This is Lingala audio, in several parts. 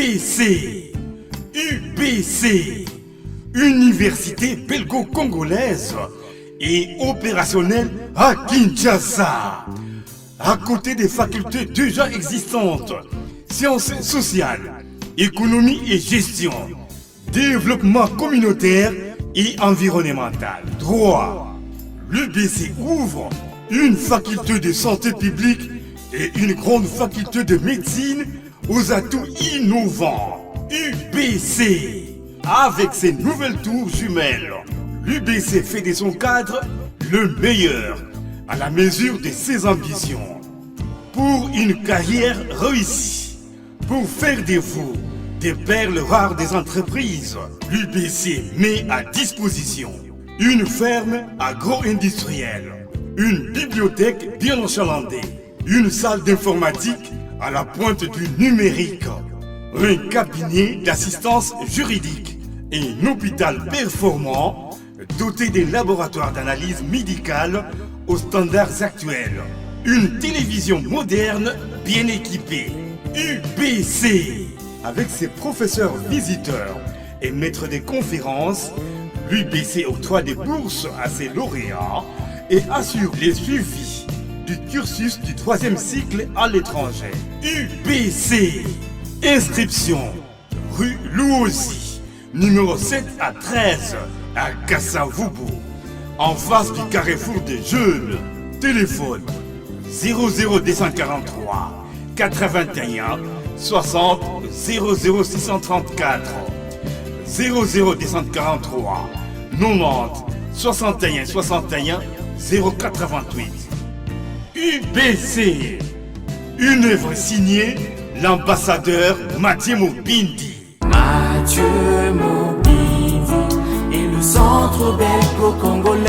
UBC, UBC, Université belgo-congolaise et opérationnelle à Kinshasa. À côté des facultés déjà existantes, sciences sociales, économie et gestion, développement communautaire et environnemental, droit, l'UBC ouvre une faculté de santé publique et une grande faculté de médecine aux atouts innovants. UBC, avec ses nouvelles tours jumelles, l'UBC fait de son cadre le meilleur à la mesure de ses ambitions. Pour une carrière réussie, pour faire de vous des perles rares des entreprises, l'UBC met à disposition une ferme agro-industrielle, une bibliothèque bien enchalandée, une salle d'informatique à la pointe du numérique, un cabinet d'assistance juridique et un hôpital performant doté d'un laboratoire d'analyse médicale aux standards actuels, une télévision moderne bien équipée. UBC, avec ses professeurs visiteurs et maîtres de conférences, l'UBC octroie des bourses à ses lauréats et assure les suivis du cursus du 3e cycle à l'étranger. UBC, inscription rue Louosi, numéro 7 à 13 à Kassavubu, en face du carrefour des jeunes. Téléphone 00243 81 60 00634 00243 90 61 61 088. UBC, une œuvre signée l'ambassadeur Mathieu Mobindi. Mathieu Mobindi et le centre belgo-congolais.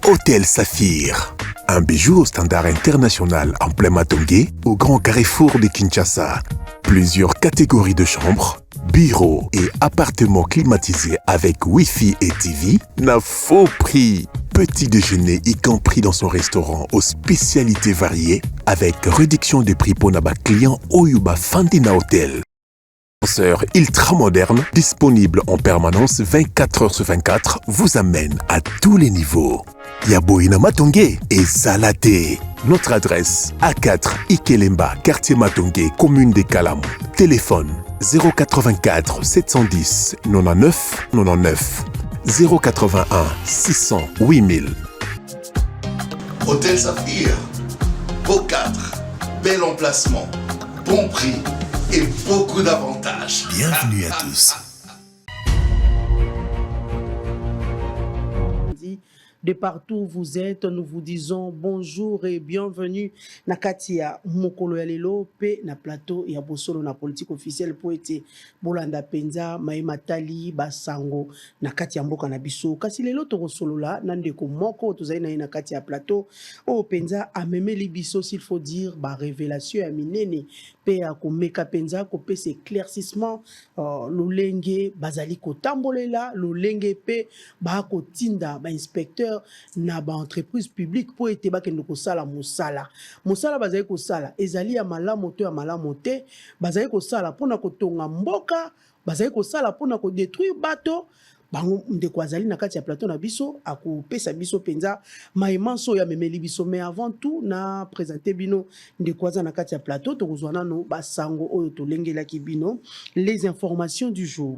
Hôtel Saphir, un bijou au standard international en plein Matongé, au grand carrefour de Kinshasa. Plusieurs catégories de chambres, bureaux et appartements climatisés avec Wi-Fi et TV, n'a faux prix. Petit déjeuner y compris dans son restaurant aux spécialités variées, avec réduction des prix pour Naba client Oyuba Fandina Hotel. Ascenseur ultra moderne, disponible en permanence 24 heures sur 24, vous amène à tous les niveaux. Yaboina Matongé et Salaté. Notre adresse A4 Ikelemba, quartier Matongé, commune des Kalam. Téléphone 084 710 99 99 081 600 8000. Hôtel Saphir, beau cadre, bel emplacement, bon prix et beaucoup d'avantages. Bienvenue à tous. De partout où vous êtes, nous vous disons bonjour et bienvenue na kati ya mokolo ya lelo pe na plateau ya bosolo na politique officielle po ete bolanda penza maema tali basango na kati ya mboka na biso. Kasi lelo tokosolola na ndeko moko tozali na ye na kati ya plateau o penza amemeli biso, s'il faut dire ba révélation ya minene pe ya komeka penza kopesa éclaircissement lolenge bazali kotambolela lolenge pe ba kotinda ba inspecteur na ba entreprise publique po ete bakende kosala mosala bazali kosala ezali ya malamu to ya malamu te, bazali kosala pona kotonga mboka, bazali kosala pona ko détruire bato. Bango ndeko azali na kati ya plateau na biso akopesa biso penza maimanso ya memeli biso, mais avant tout na présenter bino ndeko aza na kati ya plateau tokozwa nano basango oyo tolengelaki bino. Les informations du jour.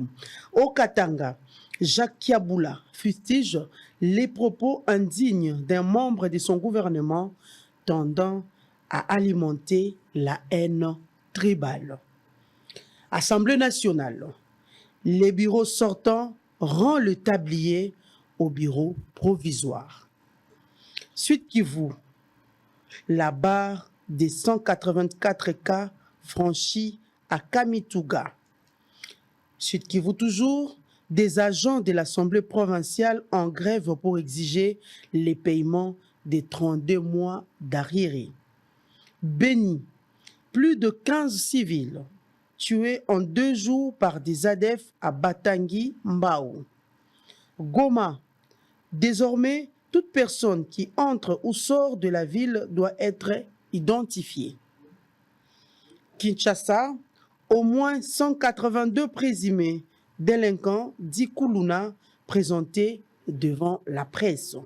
Au Katanga, Jacques Kiaboula fustige les propos indignes d'un membre de son gouvernement tendant à alimenter la haine tribale. Assemblée nationale, les bureaux sortants rend le tablier au bureau provisoire. Suite Kivu, la barre des 184 cas franchis à Kamituga. Suite Kivu toujours, des agents de l'Assemblée provinciale en grève pour exiger les paiements des 32 mois d'arriérés. Béni, plus de 15 civils tués en 2 jours par des ADF à Batangi, Mbao. Goma, désormais, toute personne qui entre ou sort de la ville doit être identifiée. Kinshasa, Au moins 182 présumés délinquants d'Ikuluna présentés devant la presse.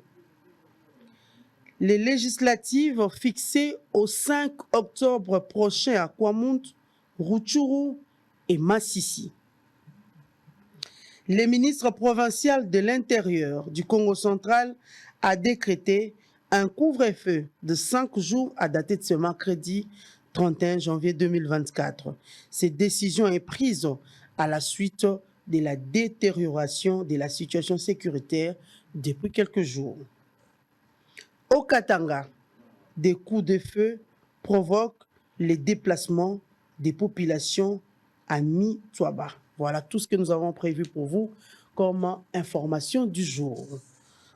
Les législatives fixées au 5 octobre prochain à Kwamount, Rutshuru et Massissi. Le ministre provincial de l'Intérieur du Congo central a décrété un couvre-feu de 5 jours à dater de ce mercredi 31 janvier 2024. Cette décision est prise à la suite de la détérioration de la situation sécuritaire depuis quelques jours. Au Katanga, des coups de feu provoquent le déplacement des populations à Mitwaba. Voilà tout ce que nous avons prévu pour vous comme information du jour.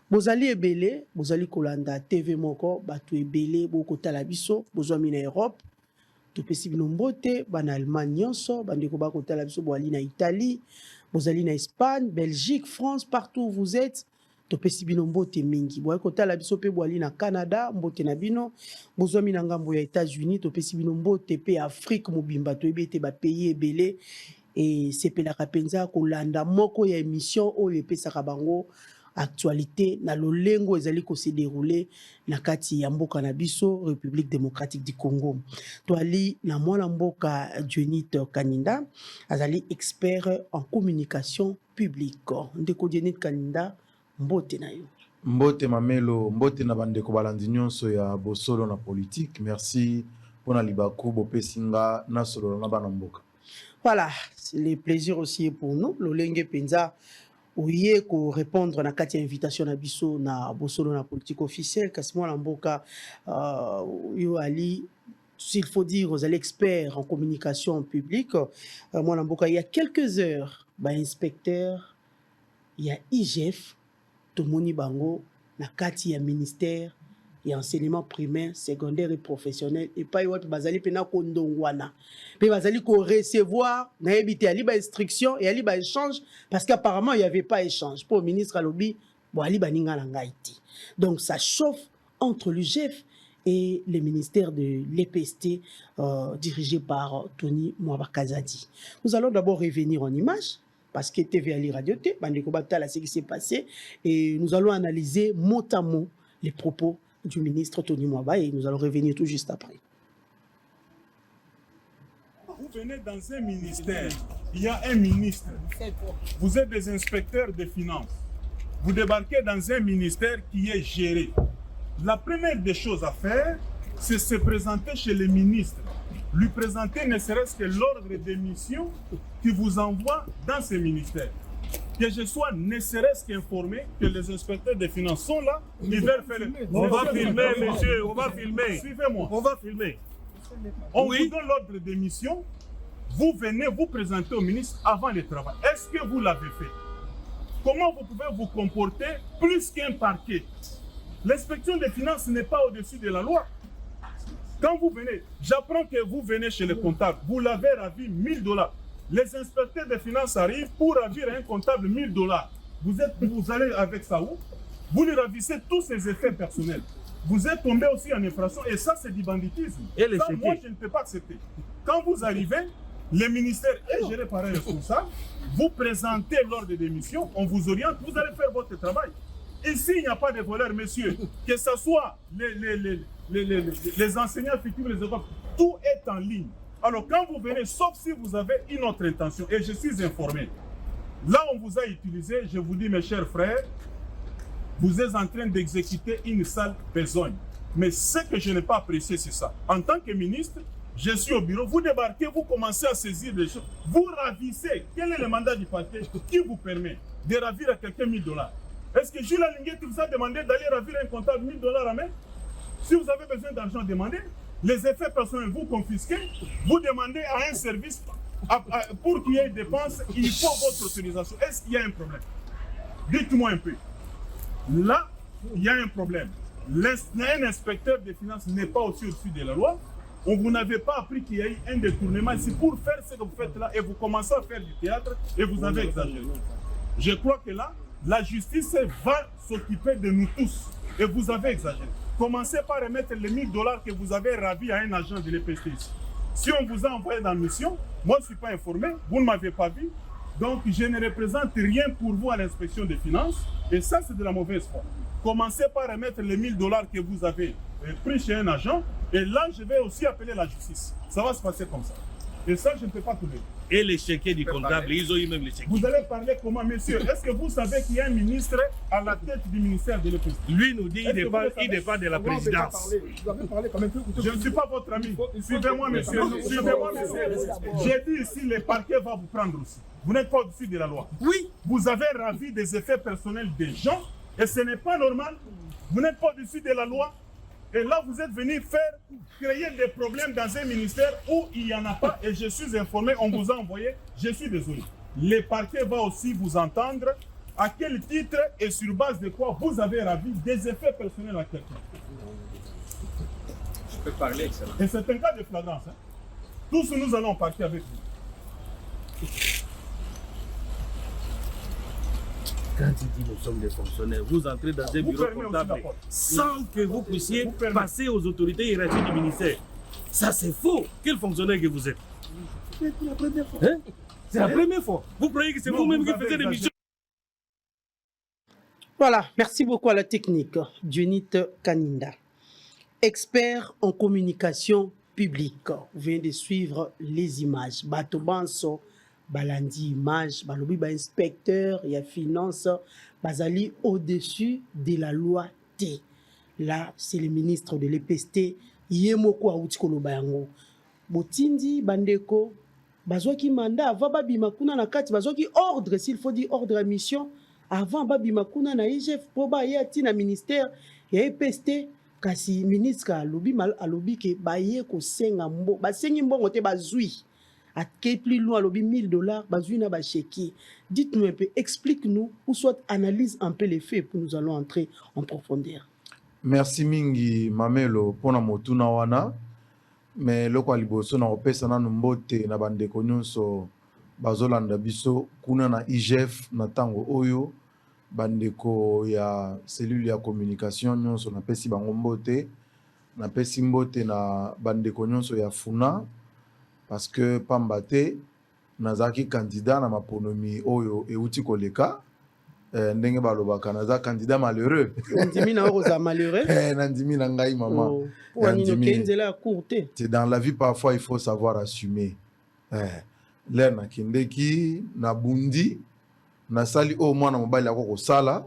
Bozali ebele, bozali kolanda TV moko, batu ebele, boko talabiso, bozwami na Europe, topesi bino mbote, bana Allemagne nyonso, bandeko bako talabiso, boali na Italie, bozali na Espagne, Belgique, France, partout où vous êtes, topesi bino mbote mingi. Boali kotala biso pe boali na Canada, mbote na bino, bozwami na ngambo ya États-Unis, topesi bino mbote pe Afrique mobimba, toyebi ete ba pays ebele, et sepelaka penza kolanda moko ya émission oyo epesaka bango actualité na lolengo ezali ko se dérouler na kati ya mboka na biso République démocratique du Congo. Toali na mwana mboka Dionite Kaninda azali expert en communication publique. Ndeko Dionite Kaninda mbote na yo. Mbote mamelo, mbote na bandeko balandi nyonso ya bosolo na politique. Merci pour na libaku bopesinga na solo na bana mboka. Voilà, c'est le plaisir aussi pour nous. Lolenge penza oye ko répondre na kati invitation na biso na bosolo na politique officielle kasi mwana mboka yo ali s'il faut dire aux experts en communication publique mwana mboka il y a quelques heures ba inspecteur il y a IGF tomoni bango na kati ya ministère et enseignement primaire, secondaire et professionnel et pas yote bazali pena kondongwana pe bazali ko recevoir na ebité ali ba instruction et ali ba échange parce qu'apparemment il y avait pas échange pour le ministre Alobi bo ali baninga na ngaiti. Donc ça chauffe entre le GF et le ministère de l'EPST dirigé par Tony Mwabakazadi. Nous allons d'abord revenir en images parce que TV Ali Radio T bandeko batala ce qui s'est passé et nous allons analyser mot à mot les propos du ministre Tony Mwaba et nous allons revenir tout juste après. Vous venez dans un ministère, il y a un ministre, vous êtes des inspecteurs des finances, vous débarquez dans un ministère qui est géré. La première des choses à faire, c'est se présenter chez le ministre, lui présenter ne serait-ce que l'ordre des missions qui vous envoie dans ce ministère. Que je sois ne serait-ce qu'informé que les inspecteurs des finances sont là, ils veulent faire... On va filmer, monsieur, on va filmer. Suivez-moi. On va filmer. On vous donne l'ordre des missions, vous venez vous présenter au ministre avant le travail. Est-ce que vous l'avez fait? Comment vous pouvez vous comporter plus qu'un parquet? L'inspection des finances n'est pas au-dessus de la loi. Quand vous venez, j'apprends que vous venez chez le comptable, vous l'avez ravi 1000 $. Les inspecteurs des finances arrivent pour ravir un comptable 1000 $. Vous allez avec ça où? Vous lui ravissez tous ses effets personnels. Vous êtes tombé aussi en infraction et ça c'est du banditisme. Et ça, moi je ne peux pas accepter. Quand vous arrivez, le ministère est géré par un responsable, vous présentez l'ordre des missions, on vous oriente, vous allez faire votre travail. Ici il n'y a pas de voleurs, messieurs. Que ce soit les enseignants fictifs, les écoles, tout est en ligne. Alors quand vous venez, sauf si vous avez une autre intention, et je suis informé, là on vous a utilisé, je vous dis mes chers frères, vous êtes en train d'exécuter une sale besogne. Mais ce que je n'ai pas apprécié, c'est ça. En tant que ministre, je suis au bureau, vous débarquez, vous commencez à saisir des choses, vous ravissez. Quel est le mandat du parquet qui vous permet de ravir à quelqu'un 1000 $? Est-ce que Jules Alinguet vous a demandé d'aller ravir un comptable 1000 $ à main? Si vous avez besoin d'argent, demandez. Les effets personnels, vous confisquez, vous demandez à un service, pour qu'il y ait des dépenses, il faut votre autorisation. Est-ce qu'il y a un problème? Dites-moi un peu. Là, il y a un problème. Un inspecteur des finances n'est pas aussi au-dessus de la loi. Vous n'avez pas appris qu'il y a eu un détournement. C'est pour faire ce que vous faites là et vous commencez à faire du théâtre et vous avez exagéré. Je crois que là, la justice va s'occuper de nous tous et vous avez exagéré. Commencez par remettre les 1000 $ que vous avez ravis à un agent de l'EPST. Si on vous a envoyé dans la mission, moi je ne suis pas informé, vous ne m'avez pas vu, donc je ne représente rien pour vous à l'inspection des finances, et ça c'est de la mauvaise foi. Commencez par remettre les $1000 que vous avez pris chez un agent, et là je vais aussi appeler la justice. Ça va se passer comme ça. Et ça, je ne peux pas trouver. Et les chéquiers du comptable, ils ont eu même les chéquiers. Vous allez parler comment, monsieur? Est-ce que vous savez qu'il y a un ministre à la tête du ministère de l'EPC? Lui nous dit qu'il dépend de la présidence. Je ne suis pas votre ami. Suivez-moi, monsieur. Suivez-moi, monsieur. J'ai dit ici, le parquet va vous prendre aussi. Vous n'êtes pas au-dessus de la loi. Oui. Vous avez ravi des effets personnels des gens et ce n'est pas normal. Vous n'êtes pas au-dessus de la loi. Et là, vous êtes venu créer des problèmes dans un ministère où il n'y en a pas. Et je suis informé, on vous a envoyé. Je suis désolé. Le parquet va aussi vous entendre. À quel titre et sur base de quoi vous avez ravi des effets personnels à quelqu'un? Je peux parler, excellent. Et c'est un cas de flagrance. Hein? Tous nous allons partir avec vous. Quand il dit nous sommes des fonctionnaires, vous entrez dans un bureau comptable sans que vous puissiez passer aux autorités hiérarchiques du ministère. Ça c'est faux. Quel fonctionnaire que vous êtes? C'est la première fois. Hein? C'est la première fois. Vous croyez que c'est vous-même qui faites des missions? Voilà, merci beaucoup à la technique. Dionit Kaninda, expert en communication publique. Vous venez de suivre les images. Bato Banso, balandi image, balobi ba inspecteur, il y a finance, bazali au-dessus de la loi T. Là, c'est le ministre de l'EPST, Yemoko Aoutikolo Bayango. Botindi, Bandeko, bazwaki mandat, avant babi makuna na kati, bazwaki ordre, s'il faut dire ordre à mission, avant babi makuna na IGF, poba yati na ministère, ya EPST, kasi ministre alobi mal alobi ke baye ko senga mbo, basengi mbongo te bazui. À quel plus loin, alobi $1000, bazui na ba cheki. Dites-nous un peu, explique-nous, ou soit analyse un peu les faits, pour nous allons entrer en profondeur. Merci mingi Mamelo pona motuna wana. Mais loko liboso na opesa na mbote na bandeko nyonso bazolanda biso kuna na IGF na tango oyo bandeko ya cellule ya communication nyonso na pesi bango mbote na pesi mbote na bandeko nyonso ya Funa parce que pambate nazaki candidat na maponomi oyo euti koleka ndenge balobaka naza candidat malheureux Ndimi na oza malheureux nandimi na ngai maman c'est dans la vie parfois il faut savoir assumer l'air na kindeki na bundi na sali o mwana mobali yako kosala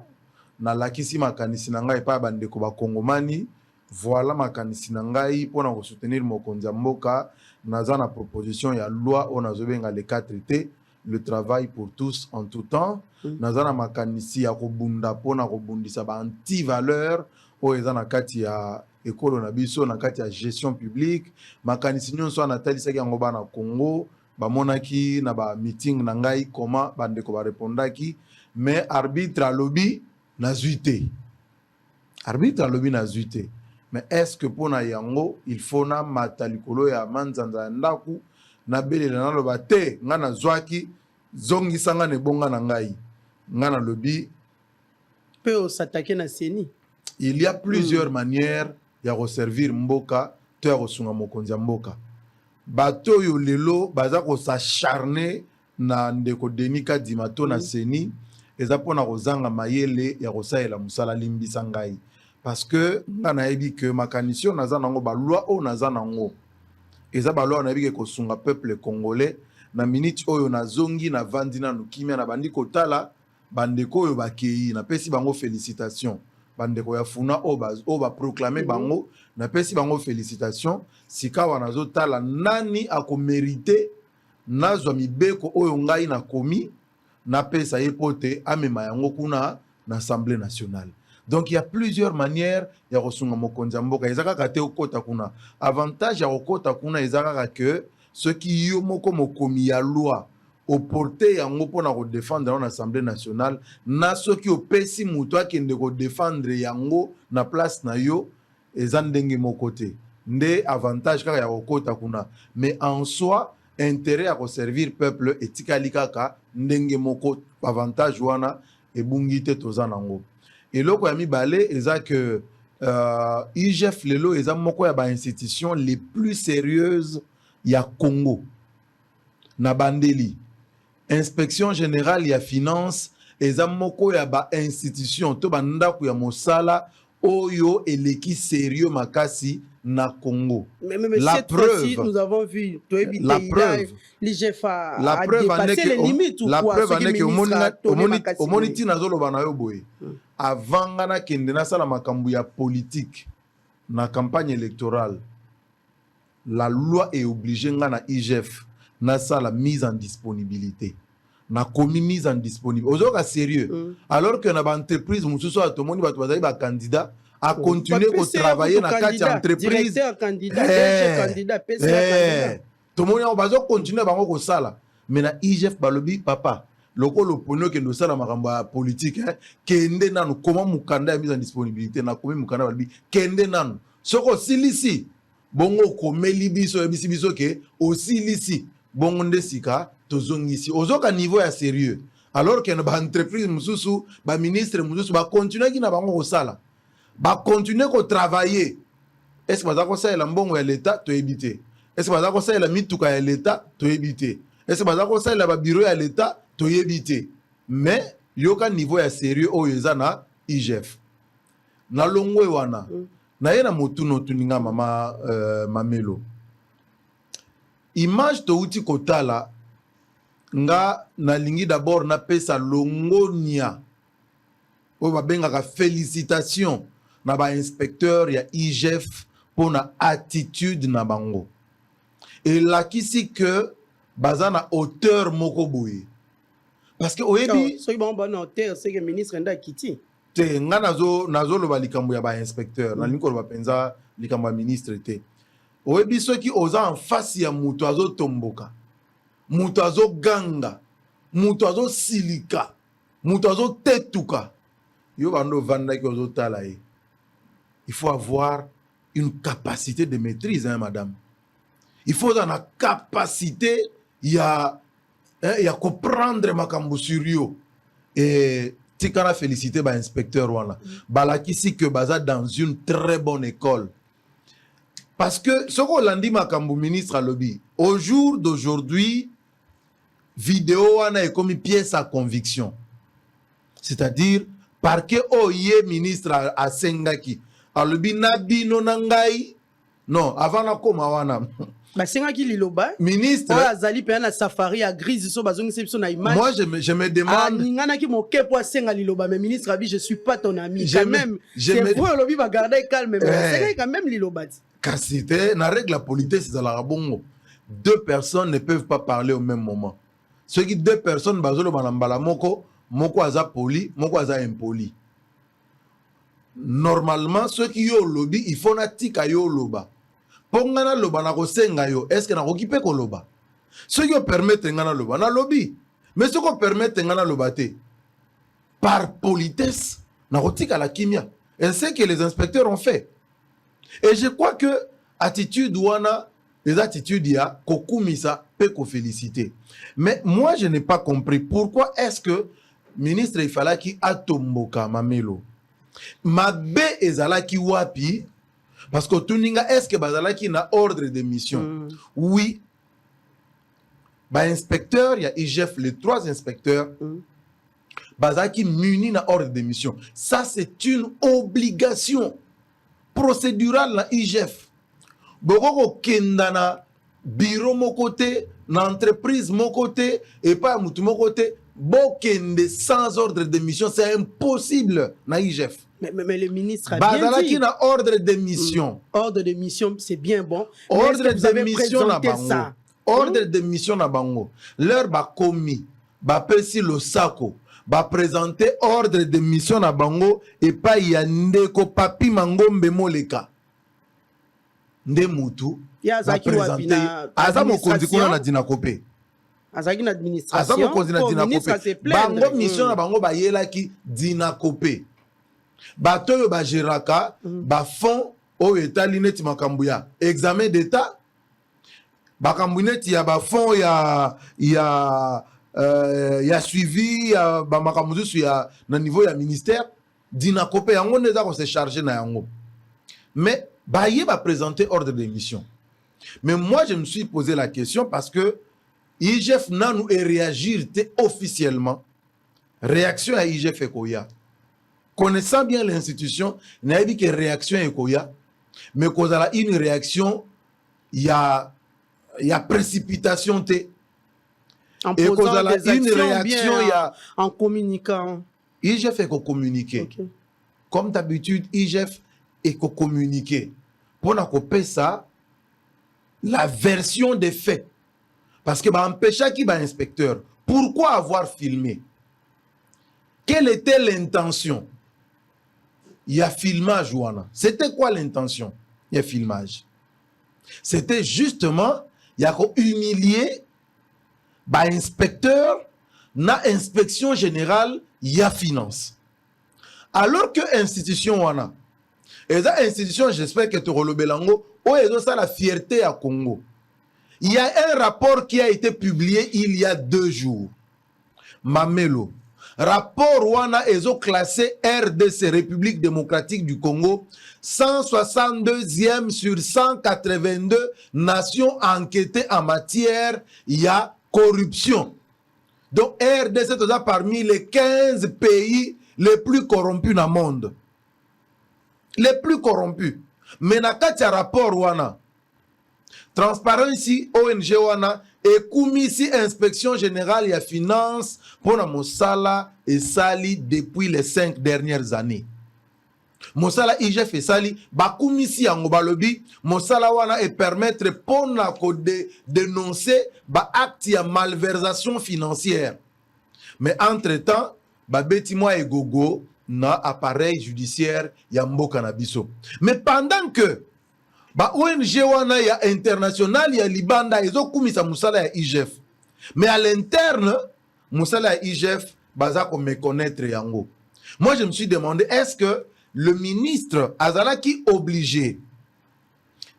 na lakisi makanisi na ngai pa bandeko ba kongomani voilà makanisi na ngai pona ko soutenir mokonzi mboka naza na proposition ya loi on azobenga les 4T, le travail pour tous en tout temps. Naza na makanisi ya kobunda pona kobundisa ba anti valeur o eza na kati ya ekolo na biso na kati ya gestion publique makanisi nyonso na talisaki yango bana Congo bamonaki na ba meeting na ngai koma bandeko ba répondaki mais arbitre alobi na zuité arbitre alobi na zuité. Mais est-ce que pour na yango il faut na matalikolo ya manzanza ndaku na belela na loba te ngana zwaki zongi sanga ne bonga na ngai ngana lobi peut s'attaquer na seni. Il y a plusieurs manières ya reservir mboka to ya kosunga mokonzi ya mboka. Bato yo lelo baza ko s'acharner na ndeko Denika Dimato na seni eza pona kozanga mayele ya kosaela musala limbisa ngai. Parce que ngana yebi que makanisio naza nango ba loi o naza nango eza ba loi na yebi ke kosunga peuple congolais na minute oyo na zongi na vandi na nukimia na bandi kotala bandeko oyo bakei na pesi bango félicitations bandeko ya Funa o ba proclamer bango na pesi bango félicitations sika wana zotala nani ako mériter nazwa mibeko oyo ngai na komi na pesa yepote amema yango kuna na Assemblée nationale. Donc il y a plusieurs manières ya kosunga mokonzi mboka ezaka kate okota kuna avantage ya okota kuna ezaka que ceux qui yo moko mokomi ya loi au porter yango pona ko défendre dans l'Assemblée nationale na ceux qui opesi muto akende ko défendre yango na place na yo ezandenge mokote nde avantage kaka ya okota kuna mais en soi intérêt à servir peuple etikali kaka ndenge moko avantage wana ebungite tozanango. Et loko ya mibale eza que IGF lelo eza moko ya ba institution les plus sérieuses ya Congo na bandeli inspection générale ya finance eza moko ya ba institution to bandako ya mosala oyo eleki sérieux makasi na Congo. Mais la cette preuve, fois-ci, nous avons vu la preuve, l'IGF a preuve dépassé les limites ou la quoi? preuve en est que omoniti nazoloba na yo boye avant ngana kende nasala makambo ya politique na campagne électorale la loi est obligée ngana IGF nasala mise en disponibilité na komi mise en disponibilité ozoka sérieux alors que na ba entreprise mususu atomoni bato bazali ba candidat à continuer à travailler dans quatre entreprises. Directeur candidat, DG candidat, PCA candidat. Tout le monde va continuer à faire ça. Mais na IGF balobi papa, le ponyo que nous sommes en politique, kende nanu comment mukanda mise en disponibilité na komi mukanda balobi kende nanu. Soko silisi bongo komeli biso ebisi biso ke aussi lisi bongo ndesika tozongisi. Ozoka niveau ya sérieux. Alors que na ba entreprise mususu, ba ministre mususu ba continuer ki na bango sala. Va continuer à travailler. Est-ce que vous avez la mbongo ya l'État to éviter? Est-ce que vous avez la mituka ya l'État to éviter? Est-ce que vous avez la bureau ya l'État to éviter? Mais yoka niveau ya sérieux o yezana IGF. Na longwe wana. Na yena motuno tuninga mama mamelo. Image to uti kotala nga na lingi d'abord na pesa longonia. O babengaka félicitations na ba inspecteur ya IGF pour na attitude na bango. Et là kisi que bazana auteur moko boye. Parce que oyebi so bon bon auteur c'est que ministre nda kiti. Te nga nazo lo ba likambo ya ba inspecteur na linko lo ba penza likambo ya ministre te. Oyebi ceux qui osa en face ya muto azo tomboka. Muto azo ganga. Muto azo silika. Muto azo tetuka. Yo bando vanda ki ozo tala e. Il faut avoir une capacité de maîtrise, hein, madame. Il faut avoir la capacité, il y a comprendre makambo sur yo. Et tikana féliciter ba inspecteur wana. Balaki si que baza dans une très bonne école. Parce que ce qu'on l'a dit makambo ministre à lobby, au jour d'aujourd'hui, vidéo wana est comme une pièce à conviction. C'est-à-dire, parce que oye ministre à Sengaki. Alobi nabi no nangai non avant na koma wana ba senga ki liloba ministre azali pe na safari à grise so bazongi sepso na image. Moi je me demande ningana ki moke po senga liloba mais ministre abi je suis pas ton ami quand même c'est vrai lobi va garder calme mais senga quand même liloba car c'était na règle la politesse c'est la bongo deux personnes ne peuvent pas parler au même moment ceux qui deux personnes bazolo banambala moko aza poli moko aza impoli. Normalement, ceux qui ont lobby, il faut natika yo loba. Pongana loba na kosenga yo, est-ce que na okipe ko loba? Ceux qui permettent ngana loba na lobby. Mais ceux qui permettent ngana loba te, par politesse, na kotika la kimia. Et c'est ce que les inspecteurs ont fait. Et je crois que attitude wana, les attitudes ya kokumisa pe ko féliciter. Mais moi je n'ai pas compris pourquoi est-ce que ministre il fallait qu'il atomboka mamelo. Mabe ezalaki wapi parce que tuninga est-ce que bazalaki na ordre de mission oui ba inspecteur ya IGF les trois inspecteurs bazalaki muni na ordre de mission ça c'est une obligation procédurale na IGF boko kenda na bureau mon côté na entreprise mon côté et pas mutu mon côté bokende sans ordre de mission, c'est impossible na IGF. Mais le ministre a bien dit. Na ordre de mission. Ordre de mission, c'est bien bon. Ordre de mission na bango. Ça? Ordre de mission na bango. Leur ba komi, ba pesi lo sako, ba présenter ordre de mission na bango et pas yande ko papi mangombe moleka. Nde mutu. Ya zaki wapina. Aza mokonzi kuna na dinakope. Azaki na administration bango mission na bango bayelaki dinakope bato yo bageraka ba fond oyo etali neti makambo ya examen d'état bakambo neti ya ba fond ya suivi ya ba makambo zusu ya na niveau ya ministère dinakope yango neza ko se charger na yango mais baye ba présenter ordre de mission Mais moi, je me suis posé la question parce que IGF n'a nous réagir officiellement. Réaction à IGF et Koya. Connaissant bien l'institution, n'a dit que réaction et Koya. Mais quand il y a une réaction, il y a précipitation. En et posant quand il y a une actions réaction, il y a... en communiquant. IGF est communiquer. Okay. Comme d'habitude, IGF est communiquer. Pour nous ça, la version des faits. Parce que empêcher qui va inspecteur. Pourquoi avoir filmé? Quelle était l'intention? Il y a filmage, Ouana. C'était quoi l'intention? Il y a filmage. C'était justement, il y a humilier inspecteur, na inspection générale, il y a finance. Alors que institution Ouana, et ça institution, j'espère que tu relèves ça la fierté à Congo. Il y a un rapport qui a été publié il y a 2 jours. Mamelo. Rapport Ouana Ezo classé RDC, République démocratique du Congo, 162e sur 182 nations enquêtées en matière, il y a corruption. Donc RDC est parmi les 15 pays les plus corrompus dans le monde. Les plus corrompus. Mais dans le rapport Ouana, Transparency ONG Ouana et Commission Inspection Générale et Finance pour la Mosala et Sali depuis les 5 dernières années. Mosala IGF et Sali, ba Commission Ngobalobi, Mosala Ouana et permettre pour la dénoncer ba acte de malversation financière. Mais entre-temps, ba Betimoa et Gogo na appareil judiciaire Yambo Canabiso. Mais pendant que ba ONG wana ya international ya libanda ezo kumisa musala ya IGF. Mais à l'interne, musala ya IGF baza ko méconnaître yango. Moi je me suis demandé est-ce que le ministre azalaki obligé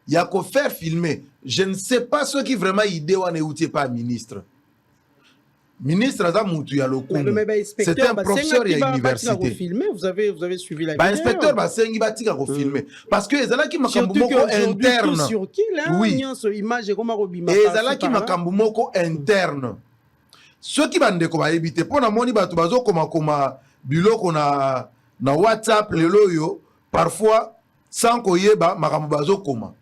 ya ko faire filmer. Je ne sais pas ce qui vraiment idée wana outie pas ministre. Ministre Azamutu ya Lokungu. C'est un professeur à l'université. Vous avez suivi la vidéo. Inspecteur Basengi Batika ko filmer parce que ezalaki makambo moko interne. Oui. Et ezalaki makambo moko interne. Ceux qui bande ko ba éviter pona moni batu bazo koma biloko na WhatsApp lelo yo parfois sans koyeba makambo bazo koma.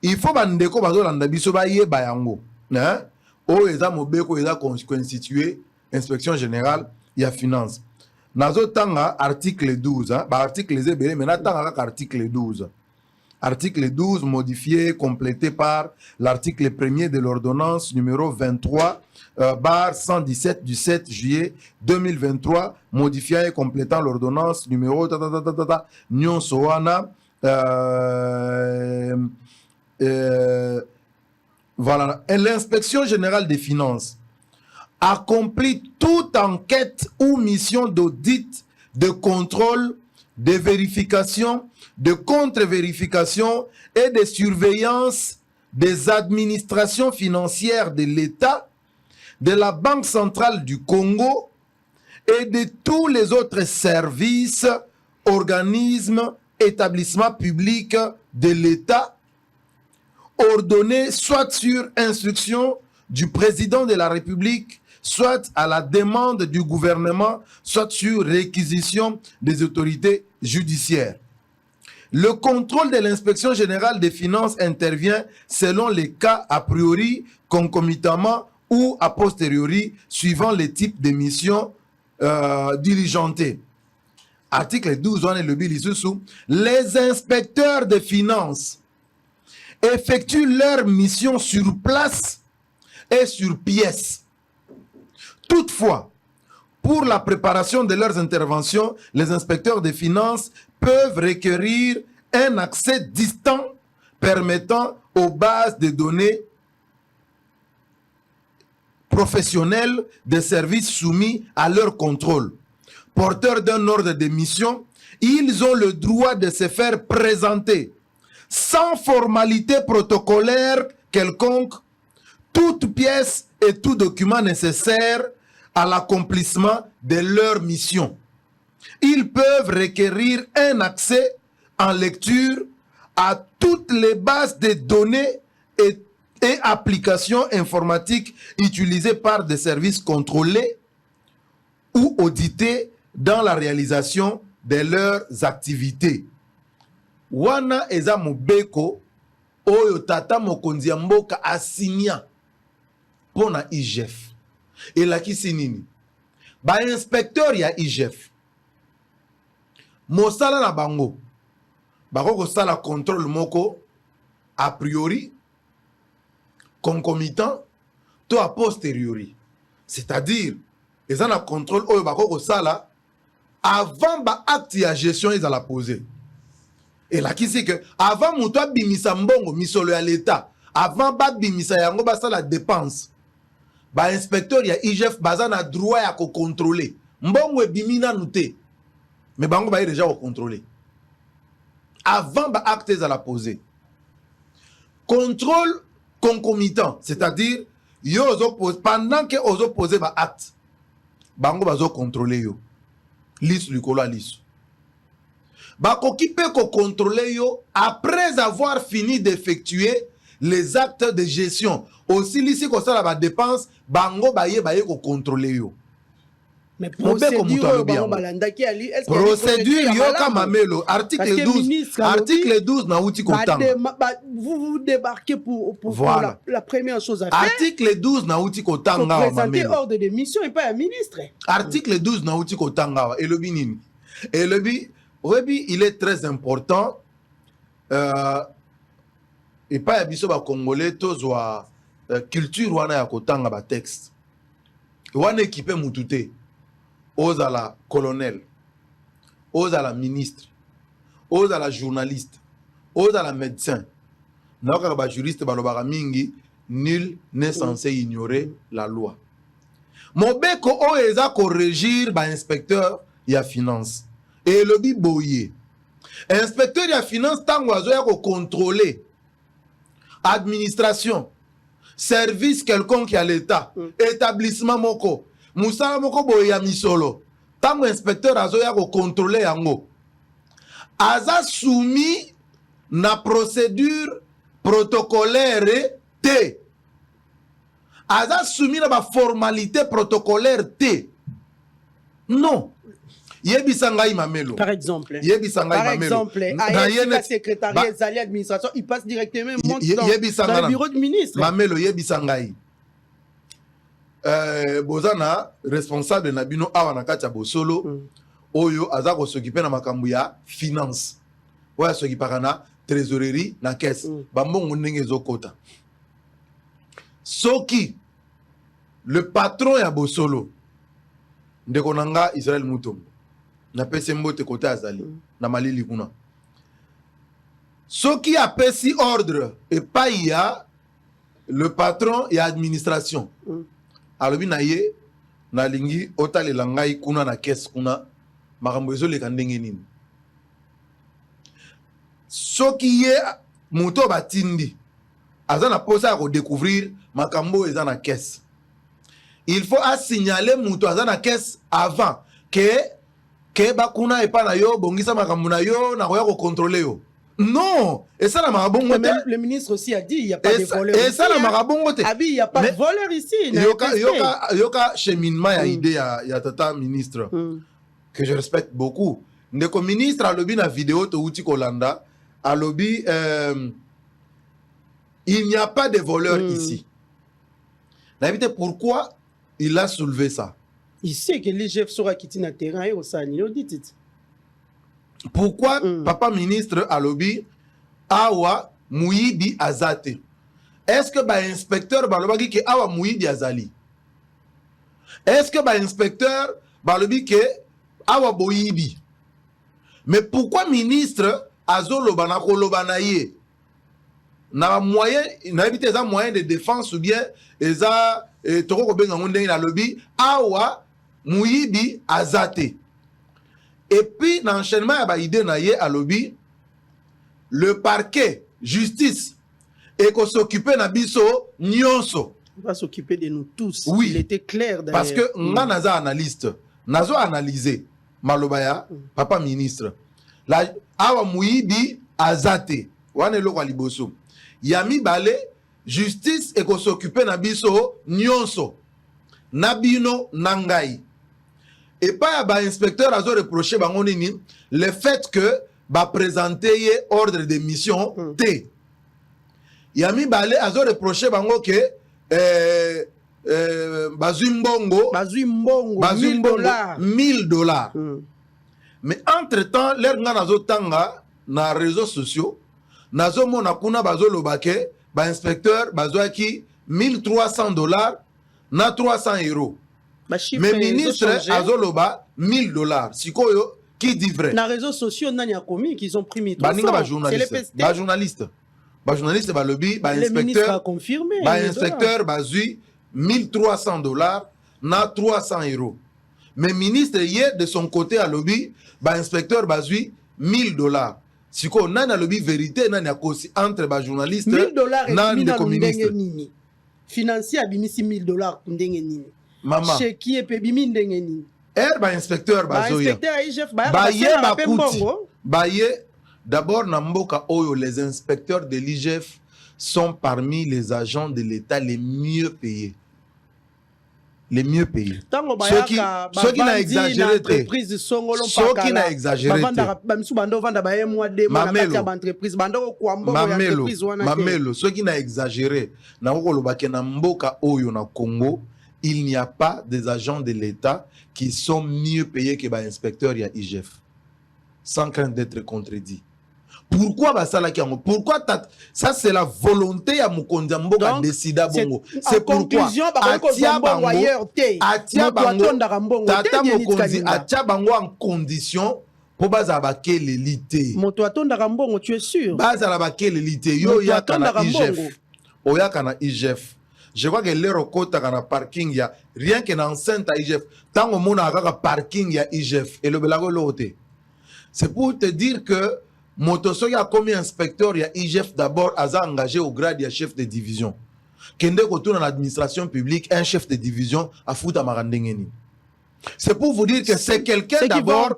Il faut bande ko bazo landa biso ba yeba yango. Hein? Oh, ils ont constitué inspection générale, il y a finance. Nazo tanga article 12, hein, article zébélé, mais tanga article 12. Article 12 modifié, complété par l'article 1er de l'ordonnance numéro 23 bar 117 du 7 juillet 2023, modifiant et complétant l'ordonnance numéro Nyon Soana voilà. Et l'inspection générale des finances accomplit toute enquête ou mission d'audit, de contrôle, de vérification, de contre-vérification et de surveillance des administrations financières de l'État, de la Banque centrale du Congo et de tous les autres services, organismes, établissements publics de l'État ordonné soit sur instruction du président de la République, soit à la demande du gouvernement, soit sur réquisition des autorités judiciaires. Le contrôle de l'inspection générale des finances intervient selon les cas a priori, concomitamment ou a posteriori, suivant les types de missions diligentées. Article 12, on est le bilisou. Les inspecteurs des finances effectuent leur mission sur place et sur pièce. Toutefois, pour la préparation de leurs interventions, les inspecteurs des finances peuvent requérir un accès distant permettant aux bases de données professionnelles des services soumis à leur contrôle. Porteurs d'un ordre de mission, ils ont le droit de se faire présenter sans formalité protocolaire quelconque, toute pièce et tout document nécessaire à l'accomplissement de leur mission. Ils peuvent requérir un accès en lecture à toutes les bases de données et applications informatiques utilisées par des services contrôlés ou audités dans la réalisation de leurs activités. Wana eza mobeko oyo tata mokonzi ya mboka asinya pona IGF. Elakisi nini? Ba inspecteur ya IGF mosala na bango bako kosala contrôle moko a priori concomitant to a posteriori, c'est-à-dire eza na contrôle oyo bako kosala avant ba acte ya gestion ezala poser. Elakisi que avant muto abimisa mbongo misolo ya l'État, avant ba bimisa yango basala dépense, ba inspecteur ya IGF baza na droit ya ko contrôler mbongo ebimina nute, mais bango ba déjà ko contrôler avant ba acte à la poser. Contrôle concomitant, c'est-à-dire yo pendant que ozo poser ba acte bango bazo contrôler yo lisu likolo lisu bakoki pe ko contrôler yo après avoir fini d'effectuer les actes de gestion. Aussi lisi ko sala ba dépense bango baye ko contrôler yo. Mais procédure yo kamamelo article 12 na uti kotanga. Vous débarquez pour voilà. la première chose à faire. Article 12 na uti kotanga wa présenter ordre de mission et pas un ministre. Article 12 na uti kotanga wa elobi nini? Elobi Rebi, il est très important et pas ya biso ba congolais tozwa culture wana ya kotanga ba texte. Wana équipé mutute ozala colonel, ozala ministre, ozala journaliste, ozala médecin. Na ka ba juriste ba lobaka mingi, nul n'est censé ignorer la loi. Mobeko o eza ko régir ba inspecteur ya finance. Et le biboye. Inspecteur ya finance tango azoya ko contrôler administration, service quelconque à l'État, établissement moko, musala moko boye ya misolo. Tango inspecteur azoya ko contrôler yango. Aza soumis na procédure protocolaire T. Aza soumis na ba formalité protocolaire T. Non. Yebisangai mamelo. Par exemple. Yebisangai mamelo. Par exemple, secrétariat des administration, il passe directement dans le bureau de ministre. Mamelo yebisangai. Bozana responsable na bino awa na kati ya bosolo oyo azako s'occuper na makambo ya finance. Oya s'occuper na trésorerie na caisse. Bambongo ndenge zokota. Soki le patron ya bosolo ndeko nanga Israël Mutombo na pesi mbote kote azali na malili kuna soki apesi ordre et pas ya le patron et administration alobi na ye na lingi otalela ngai kuna na caisse kuna makambo ezoleka ndenge nini soki ye moto batindi aza na posa ya kodécouvrir makambo eza na caisse. Il faut signaler muto aza na caisse avant que bakuna epa na yo bongisa makambo na yo na koya ko contrôler yo. Non, et ça la marabongo te. Le ministre aussi a dit il y a pas de voleur. Et ça la marabongo te. Abi il y a pas de voleur ici. Yoka cheminement ya idée ya tata ministre que je respecte beaucoup. Ndeko ministre a lobby na vidéo to uti kolanda a lobby il n'y a pas de voleur ici. N'avez pourquoi il a soulevé ça? Il sait que l'IGF sera quitté dans le terrain et au Sani. Pourquoi papa ministre a lobby awa Mouyibi Azate? Est-ce que ba inspecteur ba lobby que awa Mouyibi Azali? Est-ce que ba inspecteur ba lobby que awa Boyibi? Mais pourquoi ministre azolo bana kolobana ye? Na moyen na éviter ça moyen de défense ou bien eza toko ko benga ndenge na lobby awa Mouyibi Azate. Et puis dans l'enchaînement ya ba idée na ye à lobby le parquet justice et ko s'occuper na biso nyonso. Il va s'occuper de nous tous. Oui. Il était clair d'ailleurs. Parce que nga naza analyste nazo analyser malobaya papa ministre la awa Mouyibi Azate wana eloko liboso. Yami balé justice eko s'occuper na biso nyonso na bino na ngai. Et pas ba inspecteur azo reprocher bango nini le fait que ba présenter ordre de mission T. Yami balé azo reprocher bango que bazui mbongo $1000. Mais entre-temps, l'air nga nazo tanga na réseaux sociaux, nazo mona kuna bazo lobake, ba inspecteur bazo aki $1300 na €300. Mais ministre azoloba $1000. Sikoyo qui dit vrai? Na réseaux sociaux nani a commis qu'ils ont pris 1300. C'est les PST. Ba journaliste ba lobby, ba inspecteur. Le ministre a confirmé. Ba inspecteur bazui $1300 na €300. Mais ministre hier de son côté à lobby, ba inspecteur bazui $1000. Siko nani a lobby vérité nani a kosi entre ba journaliste nani de communiste. Financier a bimisi $1000 ndenge nini. Maman. Chez qui est pebimi ndenge nini. Ba inspecteur bazoya. Ba inspecteur IGF ba d'abord na mboka oyo les inspecteurs de l'IGF sont parmi les agents de l'État les mieux payés. Les mieux payés. Ceux qui n'a exagéré. Ceux qui n'a exagéré. Mamelo. Ceux qui n'a exagéré. Na mboka oyo na Congo, il n'y a pas des agents de l'État qui sont mieux payés que les inspecteurs ya IGF. Sans crainte d'être contredit. Pourquoi pourquoi ça c'est la volonté à Mukonza Mboka décida bongo. C'est pourquoi Atia Bango en condition pour bazabake l'élite. Moto atonda Rambongo, tu es sûr? Bazabake l'élite. Yo yakana IGF. Oyakana IGF. Je crois que l'heure côté dans parking ya rien que dans enceinte à IGF. Tant au monde a parking ya IGF et le belago l'autre. C'est pour te dire que Motosoya a commis inspecteur, il y a IGF d'abord a engagé au grade de chef de division. Kende retourne dans l'administration publique, un chef de division a foutu à Marandengeni. C'est pour vous dire que c'est quelqu'un d'abord.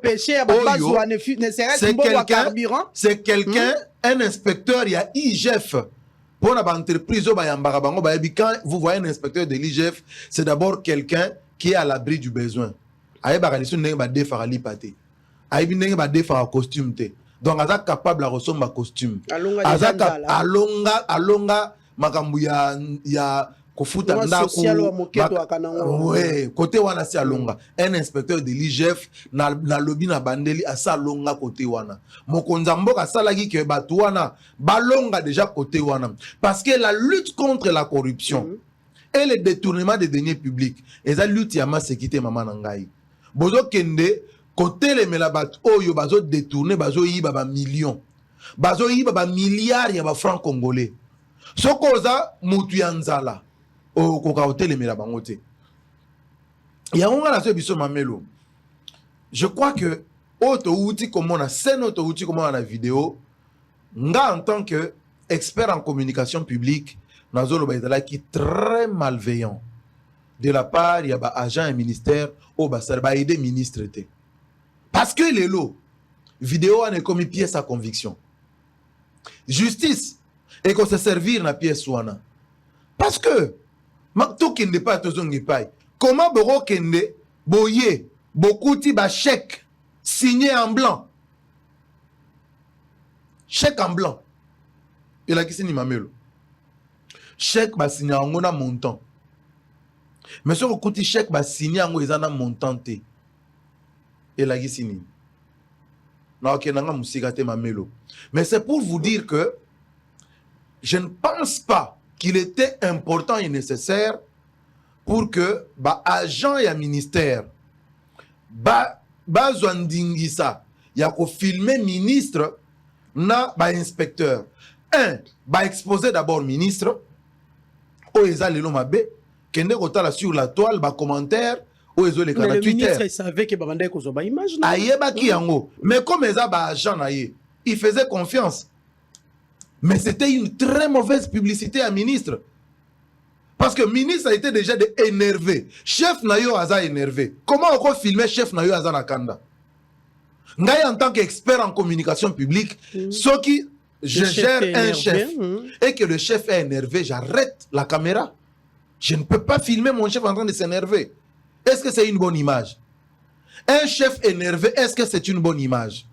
C'est quelqu'un, un inspecteur, il y a IGF. Pour l'entreprise, quand vous voyez un inspecteur de l'IGF, c'est d'abord quelqu'un qui est à l'abri du besoin. Aïe, costume. Donc, il est capable de ressembler à costume. Alonga, makambu ya kofuta ndako. Ouais, côté wana si alonga. Un inspecteur de l'IGF na lobby na bandeli asa alonga côté wana. Mokonza mboka salaki ke batu wana balonga déjà côté wana. Parce que la lutte contre la corruption et le détournement des deniers publics, et la lutte yama sécurité maman nangai. Bozo kende côté les melabat oyo bazo détourner bazo yiba ba millions. Bazo yiba ba milliards ya ba francs congolais. Sokoza mutu ya nzala. O koka hotel melabango te. Ya onga la so biso mamelo. Je crois que auto outil comme on a scène auto outil comme on a la vidéo nga en tant que expert en communication publique nazolo ba ezala qui très malveillant de la part ya ba agent et ministère au ba serba aider ministre te. Parce que les lots, vidéo a commis pièce à conviction. Justice, et qu'on se servir na pièce wana. Parce que, tout kende pas tozongi pai. Comment boro kende, boye, beaucoup ti ba chèque, signé en blanc. Chèque en blanc. Et là, qui c'est ni mamelo? Chèque ba signé en gona montant. Mais ce que chèque ba signé en gona montant te. Et la gisini. Mais c'est pour vous dire que je ne pense pas qu'il était important et nécessaire pour que agent et ministère Zouandingisa y a ko filmer ministre na inspecteur. Exposer d'abord ministre o ezali lo mabe kende kotala sur la toile commentaire. Mais le ministre savait que Babanda Kozoba image. Mais comme les agents, il faisait confiance. Mais c'était une très mauvaise publicité à ministre. Parce que le ministre a été déjà énervé. Chef Nayo Aza énervé. Comment on peut filmer chef Nayo Aza Nakanda? En tant qu'expert en communication publique, ceux qui je gère un chef et que le chef est énervé, j'arrête la caméra. Je ne peux pas filmer mon chef en train de s'énerver. Est-ce que c'est une bonne image? Un chef énervé, est-ce que c'est une bonne image?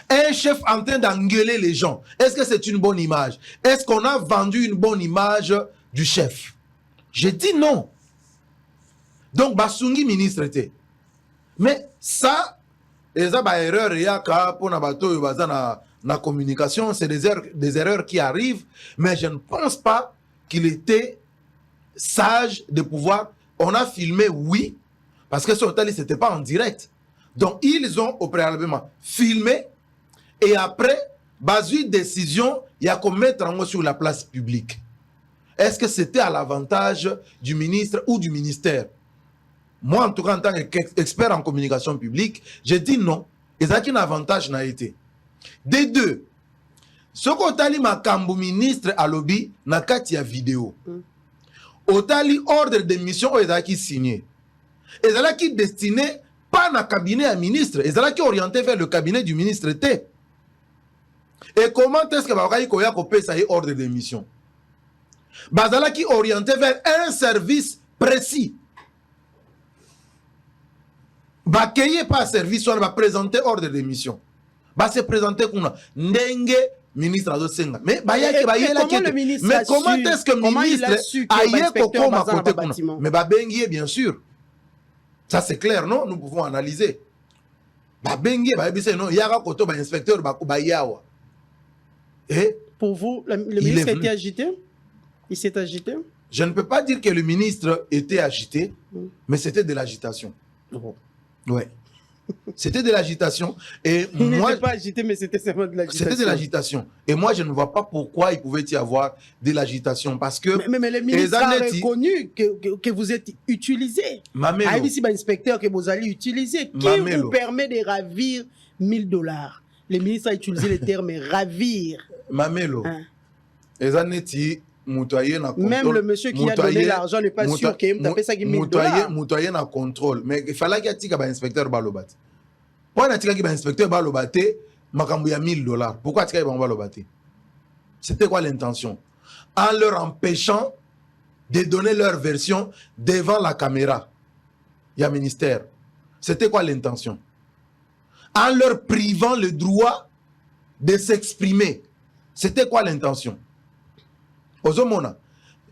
Un chef en train d'engueuler les gens, est-ce que c'est une bonne image? Est-ce qu'on a vendu une bonne image du chef? J'ai dit non. Donc, Basungi ministre était. Mais ça, les erreurs, il y a pour la communication, c'est des erreurs qui arrivent, mais je ne pense pas qu'il était sage de pouvoir. On a filmé, oui, parce que sur Tali, ce n'était pas en direct. Donc, ils ont au préalablement filmé et après, basé une décision, il y a qu'à mettre en sur la place publique. Est-ce que c'était à l'avantage du ministre ou du ministère? Moi, en tout cas, en tant qu'expert en communication publique, j'ai dit non. Et ça, qu'un avantage n'a été. Des deux, ce qu'Otali Makambu ministre à lobby n'a qu'à tirer vidéo. Otali ordre de mission au qui signé. Et ça qui destiné pas dans le cabinet à ministre. Et ça qui orienté vers le cabinet du ministre T. Et comment est-ce que Bakoya Kopé ça est ordre de mission? Bazala qui orienté vers un service précis. Bakeye pas service, on va présenter ordre de mission. Va se présenter comme Ndenge ministre Ado Senga. Mais comment est-ce que le ministre a eu comme à côté comme mais Babengi bien sûr. Ça c'est clair, non? Nous pouvons analyser. Babengi non, il y a un côté inspecteur Bakubayawa. Et pour vous, le ministre était agité? Il s'est agité? Je ne peux pas dire que le ministre était agité, mais c'était de l'agitation. Ouais. C'était de l'agitation. Et il n'était pas agité, mais c'était seulement de l'agitation. C'était de l'agitation. Et moi, je ne vois pas pourquoi il pouvait y avoir de l'agitation. Parce que. Mais le ministre a reconnu que vous êtes utilisé. Mamelo. Ah, ici, inspecteur que vous allez utiliser. Qui vous permet de ravir $1000? Le ministre a utilisé le terme ravir. Mamelo. Même le monsieur qui a donné l'argent n'est pas sûr qu'il ait ça $1000. Moutoyen a contrôle. Mais il fallait qu'il y ait un inspecteur Balobat. Pourquoi il y a un inspecteur Balobat? Il y a $1000. Pourquoi il y a un Balobat? C'était quoi l'intention? En leur empêchant de donner leur version devant la caméra. Il y a un ministère. C'était quoi l'intention? En leur privant le droit de s'exprimer. C'était quoi l'intention? Ozomona,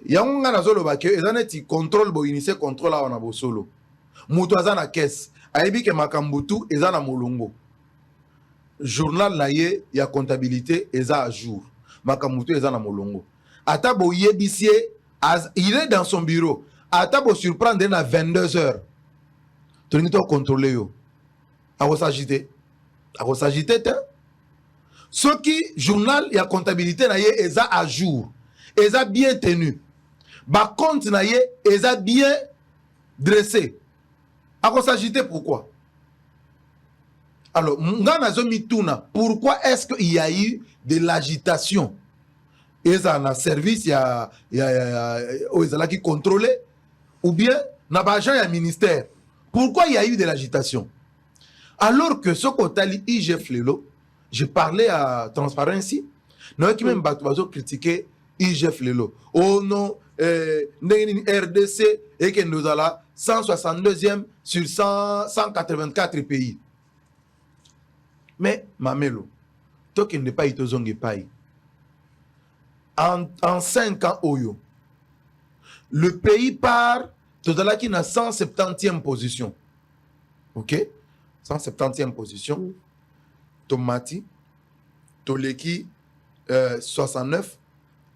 yanga nazolo bake ezaneti contrôle bo initié contrôle awana bo solo. Mutu azana caisse, aibi ke makambutu ezana molongo. Journal na ye ya comptabilité eza à jour. Makambutu ezana molongo. Ata bo yebisie il est dans son bureau. Ata bo surprendre na 22h. Toni to contrôler yo. Ako s'agiter. Ako s'agiter te. Ce qui journal ya comptabilité na ye eza à jour. Ils ont bien tenu. Par contre, ils ont bien dressé. À s'agiter pourquoi? Alors, pourquoi est-ce qu'il y a eu de l'agitation? Ils ont un service, il y a qui contrôle, ou bien, il y a un ministère. Pourquoi il y a eu de l'agitation? Alors que ce côté IGF Lelo, je parlais à Transparency, nous avons même critiqué IGF Lelo. Oh non, RDC et que nous allons 162e sur 184 pays. Mais, Mamelo, toi qui n'es pas itozongi paï. En 5 ans, Oyo, le pays part, total qui n'a 170e position. Ok? 170e position. Tomati, Toleki 69.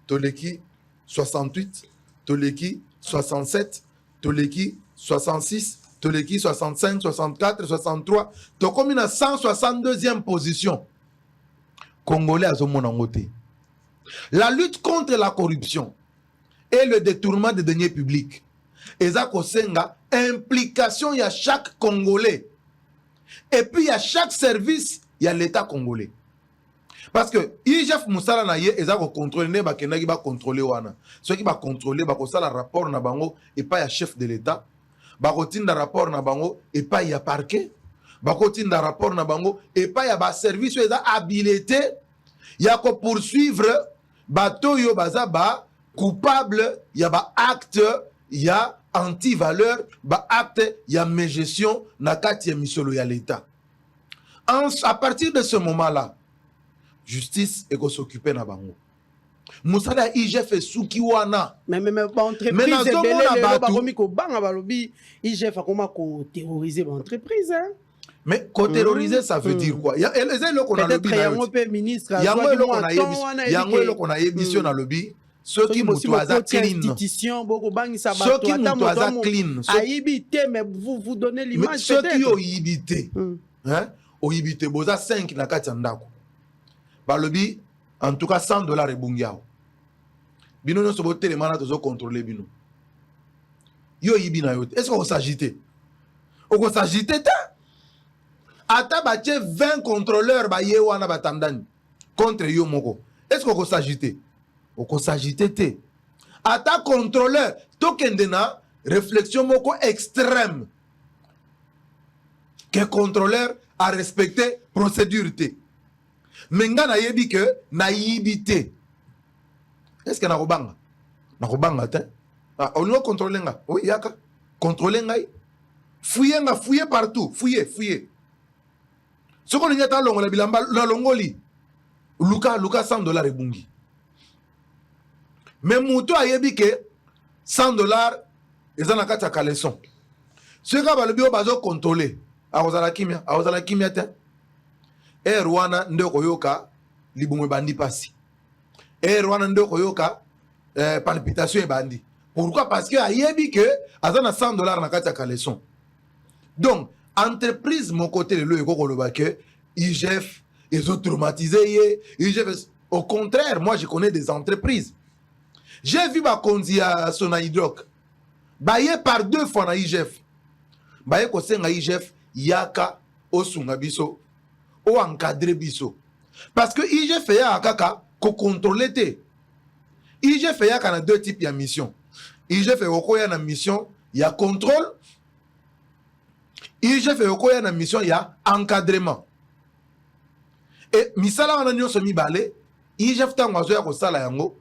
Toleki 68, Toleki 67, Toleki 66, Toleki 65, 64, 63. Tokomi na 162e position. Congolais à Zomonangote. La lutte contre la corruption et le détournement des deniers publics. Ezako Senga, implication, il y a chaque Congolais. Et puis il y a chaque service, il y a l'État congolais. Parce que IGF Moussala na ye eza ko contrôler ne ba kenaki ba contrôler wana. Ceux qui ba contrôler ba ko sala rapport na bango et pas ya chef de l'État. Ba ko tinda rapport na bango et pas ya parquet. Ba ko tinda rapport na bango et pas ya ba service eza habilité ya ko poursuivre bato yo baza ba coupable ya ba acte ya anti-valeur ba acte ya mégestion na kati ya misolo ya l'état. À partir de ce moment-là, justice eko s'occuper na bango. Musala IGF suki wana. Mais entreprise ebele lelo bakomi ko banga balobi IGF akoma ko terroriser ba entreprise hein. Mais co-terroriser, ça veut dire quoi? Peut-être yango pe ministre yango qu'on a émission na lobby. Ceux qui mutuaza clean. Ceux qui mutuaza clean. Aibité mais vous donnez l'image peut-être. Ceux qui ont yibité. Hein? Oyibité boza 5 na kati ndako. Ba lobby en tout cas $100 ebungiao. Bino no sobo telemana tozo contrôler bino. Yo yibina yo. Est-ce qu'on s'agite? On s'agite ta? Ata bache 20 contrôleurs ba ye wana batandani contre yo moko. Est-ce qu'on s'agite? On s'agite te. Ata contrôleur tokendena réflexion moko extrême. Que contrôleur a respecté procédure te. Menga na yebi que na yibité. Est-ce que na robanga? Na robanga te. Ah, on doit contrôler nga. Oui, yaka. Contrôler nga. Fouiller partout. Fouiller. Ce qu'on y a dans la bilamba, la longoli. Luka $100 ebungi. Mais mouto a yebi que $100 ils en a kata caleçon. Ce qu'on va le bio bazo contrôler. Awazala kimia te. Rwana ndeko yoka libumwe bandi pasi. Rwana ndeko yoka palpitation bandi. Pourquoi? Parce que ayebi que azana $100 na kata caleçon. Donc entreprise mon côté le ekokoloba que IGF ils ont traumatisé IGF. Au contraire, moi je connais des entreprises. J'ai vu bakonzi à Sonaïdroc. Baye par 2 fois na IGF. Baye ko senga IGF yaka osunga biso o encadrer biso. Parce que IGF ya kaka ko contrôler te. IGF ya kana 2 types de mission. IGF ya na mission ya contrôle. IGF ya na mission ya encadrement. Et misala wana nyonso mibale IGF tango azo ya ko sala yango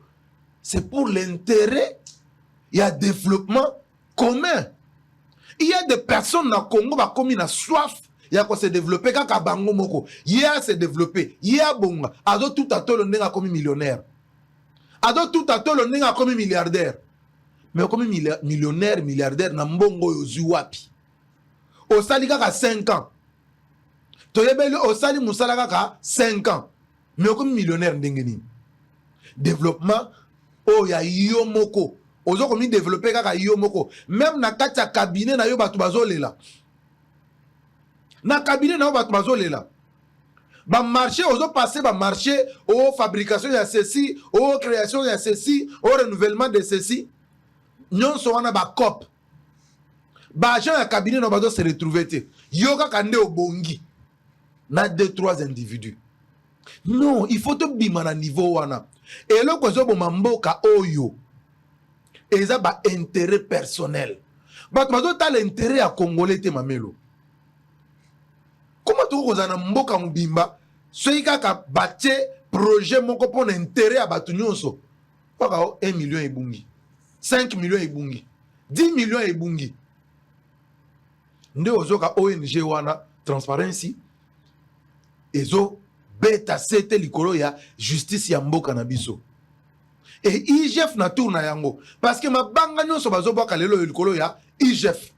c'est pour l'intérêt il y a développement commun. Il y a des personnes dans le Congo qui ont soif. Il y a se développer kaka bango moko. Il y a se développer. Il y a bonga. Ado tout à tout le nègre comme millionnaire. Ado tout à tout le nègre comme milliardaire. Mais comme millionnaire, milliardaire na mbongo yozu wapi. Au sali kaka 5 ans. Toyebele au sali musala kaka 5 ans. Mais comme millionnaire ndengeni. Développement oh ya yo moko. Ozo komi développer kaka yo moko. Même na kati ya cabinet na yo batu bazolela. Na cabinet na yo batu bazolela. Ba marché ozo passer ba marché au fabrication ya ceci, au création ya ceci, au renouvellement de ceci. Nyonso wana ba cop. Ba agent ya cabinet na bazo se retrouver te. Yo kaka nde obongi. Na 2-3 individus. Non, il faut te bima na niveau wana. Et le kozo bo mamboka oyo. Et ça ba intérêt personnel. Bat mazo ta l'intérêt à congolais te mamelo. Comment tu kozana mboka mbimba soki kaka batie projet moko pona intérêt à batu nyonso. Paka 1 million ebungi. 5 millions ebungi. 10 millions ebungi. Nde ozoka ONG wana transparency ezo beta sete likolo ya justice ya mboka na biso. Et IGF na tour na yango parce que ma banga nyonso bazoboka lelo likolo ya IGF.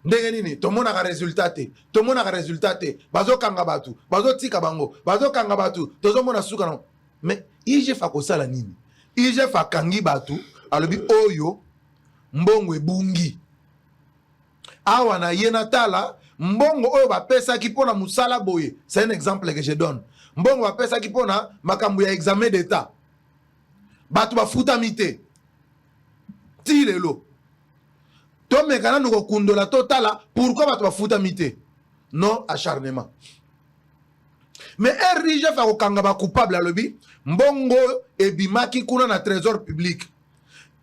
Ndenge nini tomona ka résultat te bazokanga batu bazotika bango bazokanga batu tozomona suka na mais IGF akosala nini? IGF akangi batu alobi oyo mbongo ebungi awa na yena tala mbongo oyo bapesaki pona musala boye. C'est un exemple que je donne. Mbongo bapesaki pona makambo ya examen d'état batu bafutami te ti lelo to mekana nuko kundola totala pourquoi batu bafutami te non acharnement. Mais RIGF akokanga ba coupable alobi mbongo ebimaki kuna na trésor public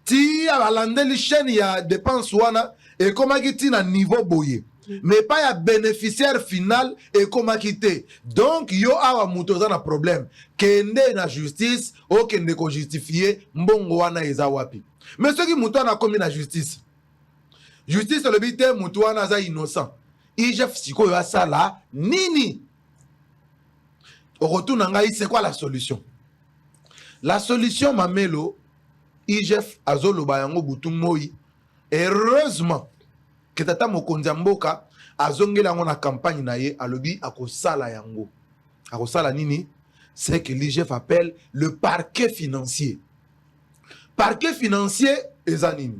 ti abalandeli chaîne ya dépense wana ekomaki ti na niveau boye mais pas ya bénéficiaire final ekomaki te. Donc yo awa moto oza na problème kende na justice okende kojustifie mbongo wana eza wapi. Mais soki moto wana akomi na justice elobi te moto wana aza innocent, IGF sikoyo asala nini? Au retour ngai, c'est quoi la solution? La solution, Mamelo, IGF azoloba yango butu moi. Heureusement que tata mokonzi mboka azongela yango na campagne na ye alobi akosala yango. Akosala nini? C'est que l'IGF appelle le parquet financier. Parquet financier eza nini?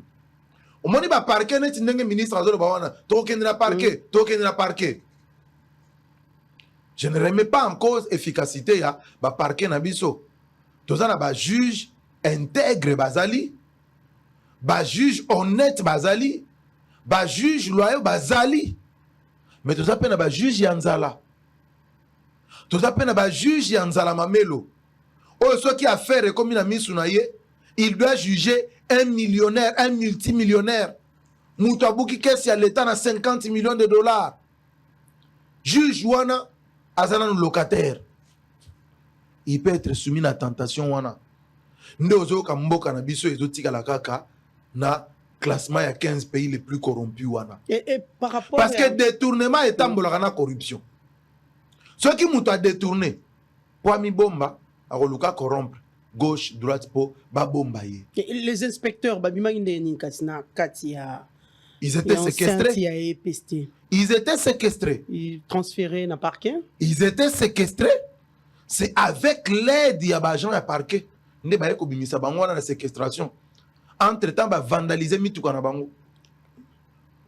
Omoni ba parquet neti ndenge ministre azoloba wana tokende na parquet, tokende na parquet. Je ne remets pas en cause l'efficacité ya ba parquet na biso. Tozana ba juge intègre bazali, ba juge honnête bazali, ba juge loyal bazali. Mais toza pena ba juge yanzala. Toza pena ba juge yanzala Mamelo. Oh, ce qui a fait comme na misu na ye, il doit juger un millionnaire, un multimillionnaire. Moutabuki kesi ya l'État na 50 millions de dollars. Juge wana azana no locataire. Il peut être soumis à tentation wana. Ndozo ka mboka na biso ezotika la kaka na classement ya 15 pays les plus corrompus wana. Et par rapport parce que détournement est tambola na corruption. Ce qui mouta détourné pour mi bomba a roluka corrompre gauche droite po ba bomba ye. Les inspecteurs babima ndeni katina katia ils étaient séquestrés. Ils étaient séquestrés. Ils transférés dans le parquet. Ils étaient séquestrés. C'est avec l'aide de l'agent à parquet. Nous avons bimisa bango na séquestration. Entre-temps, ba vandaliser mituka na bango.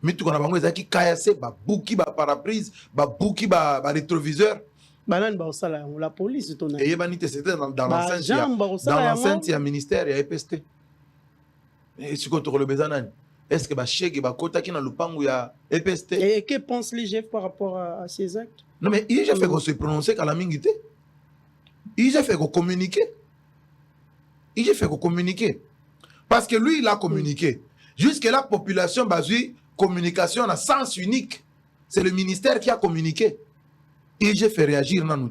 Mituka na bango ezaki kayase ba buki ba paraprise, ba buki ba rétroviseur. Banan ba osala la police ton. Et yebanite c'était dans l'enceinte du ministère ya EPST. Et ce qu'on le bezanan. Est-ce que ba chèque ba kota ki na lupangu ya EPST? Et que pense l'IGF par rapport à ces actes? Non mais IGF fait qu'on se prononcer quand la mingité. IGF fait qu'on communique. IGF fait qu'on communique. Parce que lui il a communiqué. Jusque la population basée communication à sens unique. C'est le ministère qui a communiqué. IGF fait réagir dans nous.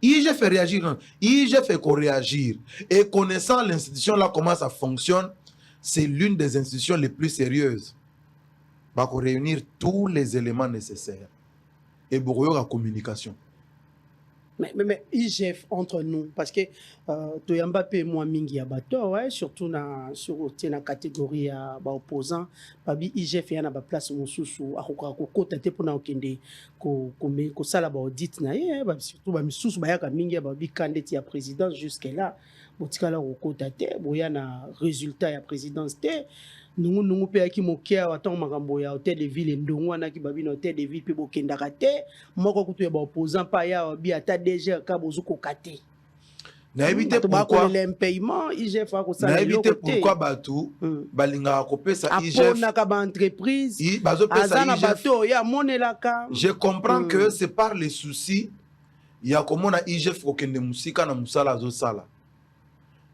IGF fait réagir. IGF fait qu'on réagir. Et connaissant l'institution là comment ça fonctionne, c'est l'une des institutions les plus sérieuses. Va réunir tous les éléments nécessaires. Et pour la communication. Mais IGF entre nous, parce que Toyamba pe moi mingi ya bato, ouais, surtout sur la catégorie ya opposant, babi IGF yana ba place mosusu akoka kokota te pona okende ko sala ba audit na ye, surtout ba misusu ba yaka mingi ya babi candidat ya présidence jusque là, botika la kokota te, boya na résultat ya présidence te. Nous pe aki mokia waton makambo ya hôtel de ville ndongo wana ki babi na hôtel de ville pe bokendaka te moko kutu ya ba opposant pa ya bi ata DG ka bozuko kate na éviter pourquoi l'impayement IGF a ko ça na éviter pourquoi batu balinga ko pesa IGF na ka ba entreprise bazo pesa IGF bato ya monelaka. Je comprends que c'est par les soucis ya komona IGF ko kende musika na musala zo sala,